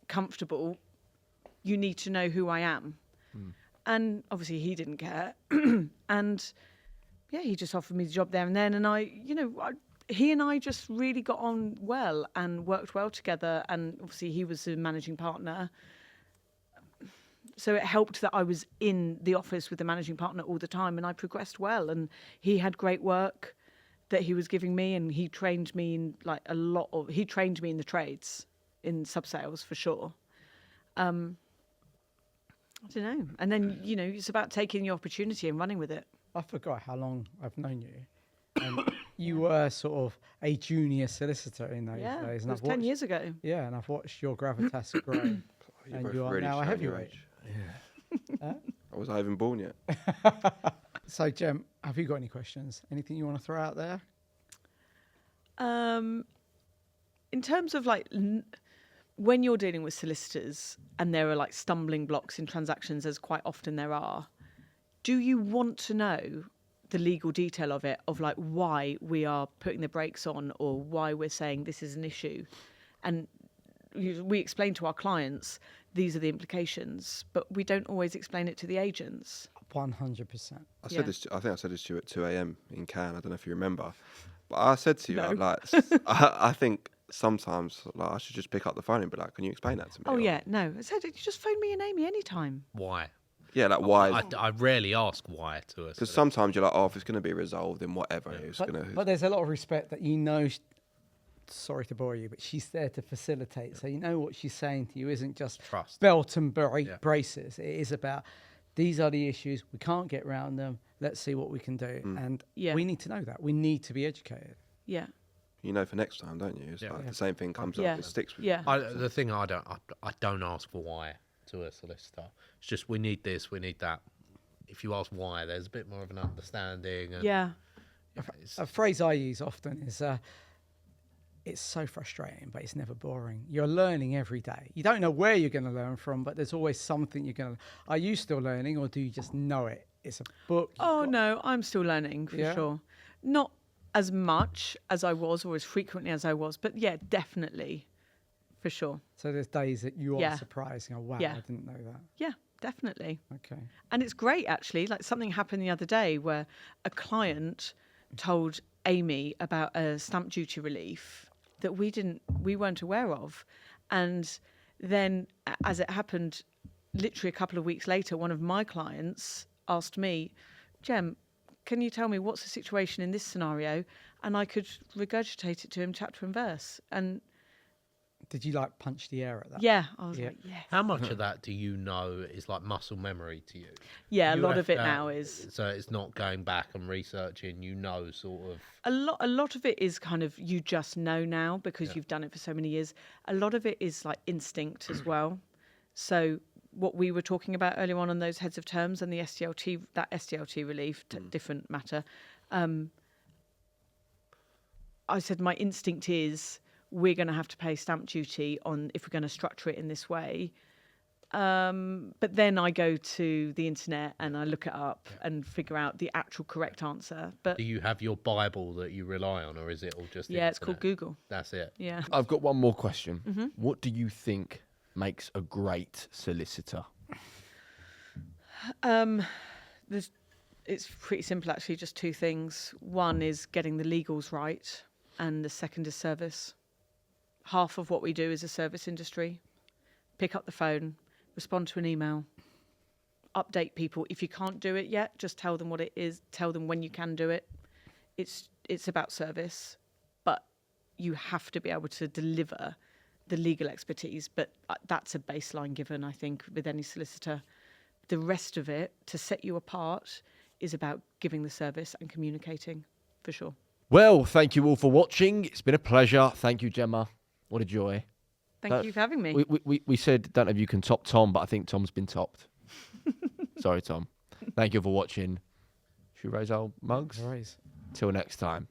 B: comfortable, you need to know who I am. And obviously he didn't care. And yeah, he just offered me the job there and then. And he and I just really got on well and worked well together. And obviously he was the managing partner. So it helped that I was in the office with the managing partner all the time, and I progressed well. And he had great work that he was giving me, and he trained me in he trained me in the trades, in sub-sales for sure. I don't know. And then, it's about taking the opportunity and running with it.
D: I forgot how long I've known you. And you were sort of a junior solicitor in those
B: Yeah,
D: days.
B: it
D: And
B: was 10 years ago.
D: Yeah, and I've watched your gravitas grow. And
C: both
D: you are
C: really
D: now a
C: showing your
D: heavyweight.
C: age. Was I even born yet?
D: So, Gem, have you got any questions? Anything you want to throw out there?
B: In terms of when you're dealing with solicitors and there are stumbling blocks in transactions, as quite often there are, do you want to know the legal detail of it, of why we are putting the brakes on or why we're saying this is an issue? And we explain to our clients, these are the implications, but we don't always explain it to the agents.
D: 100%.
C: I think I said this to you at 2 a.m. in Cannes. I don't know if you remember. But I said to you,
B: No.
C: I think sometimes I should just pick up the phone and be like, "Can you explain that to me?"
B: Oh, yeah, no. I said, you just phone me and Amy anytime.
E: Why?
C: Yeah, why?
E: I rarely ask why to us.
C: Because sometimes you're like, "Oh, if it's going to be resolved, then whatever." It's going to.
D: But there's a lot of respect that sorry to bore you, but she's there to facilitate. So what she's saying to you isn't just
E: Trust.
D: belt and braces. It is about, these are the issues. We can't get around them. Let's see what we can do. And we need to know that. We need to be educated.
B: Yeah.
C: For next time, don't you? It's like the same thing comes
B: Yeah.
C: up, it sticks with
B: Yeah.
C: you.
E: The thing I don't ask for why to a solicitor. It's just, we need this, we need that. If you ask why, there's a bit more of an understanding. And
B: Yeah.
D: A phrase I use often is, it's so frustrating, but it's never boring. You're learning every day. You don't know where you're going to learn from, but there's always something you're going to... Are you still learning, or do you just know it? It's a book.
B: Oh, no, I'm still learning, for sure. Not as much as I was or as frequently as I was, but yeah, definitely, for sure.
D: So there's days that you are surprised. Oh, wow, I didn't know that.
B: Yeah, definitely.
D: Okay.
B: And it's great, actually. Something happened the other day where a client told Amy about a stamp duty relief that we weren't aware of. And then, as it happened, literally a couple of weeks later, one of my clients asked me, Gem, can you tell me what's the situation in this scenario? And I could regurgitate it to him chapter and verse. And
D: Did you like punch the air at that?
B: yeah, I was
D: Yeah.
B: like, yes.
E: How much of that do you know is like muscle memory to you?
B: Yeah, a
E: You
B: lot
E: have
B: of it
E: that-
B: now is.
E: So it's not going back and researching, sort of.
B: A lot of it is kind of you just know now because
E: Yeah.
B: you've done it for so many years. A lot of it is like instinct as well. So what we were talking about earlier on those heads of terms and the SDLT, that SDLT relief, different matter. I said my instinct is we're going to have to pay stamp duty on if we're going to structure it in this way. But then I go to the internet and I look it up and figure out the actual correct answer. But
E: Do you have your Bible that you rely on, or is it all just?
B: yeah, it's called
E: internet?
B: Google.
E: That's it.
B: Yeah.
A: I've got one more question. What do you think makes a great solicitor?
B: It's pretty simple, actually, just two things. One is getting the legals right, and the second is service. Half of what we do is a service industry. Pick up the phone, respond to an email, update people. If you can't do it yet, just tell them what it is, tell them when you can do it. It's about service, but you have to be able to deliver the legal expertise. But that's a baseline given, I think, with any solicitor. The rest of it, to set you apart, is about giving the service and communicating, for sure.
A: Well, thank you all for watching. It's been a pleasure. Thank you, Gemma. What a joy.
B: Thank you for having me.
A: We said, don't know if you can top Tom, but I think Tom's been topped. Sorry, Tom. Thank you for watching. Should we raise our mugs?
D: No worries.
A: Till next time.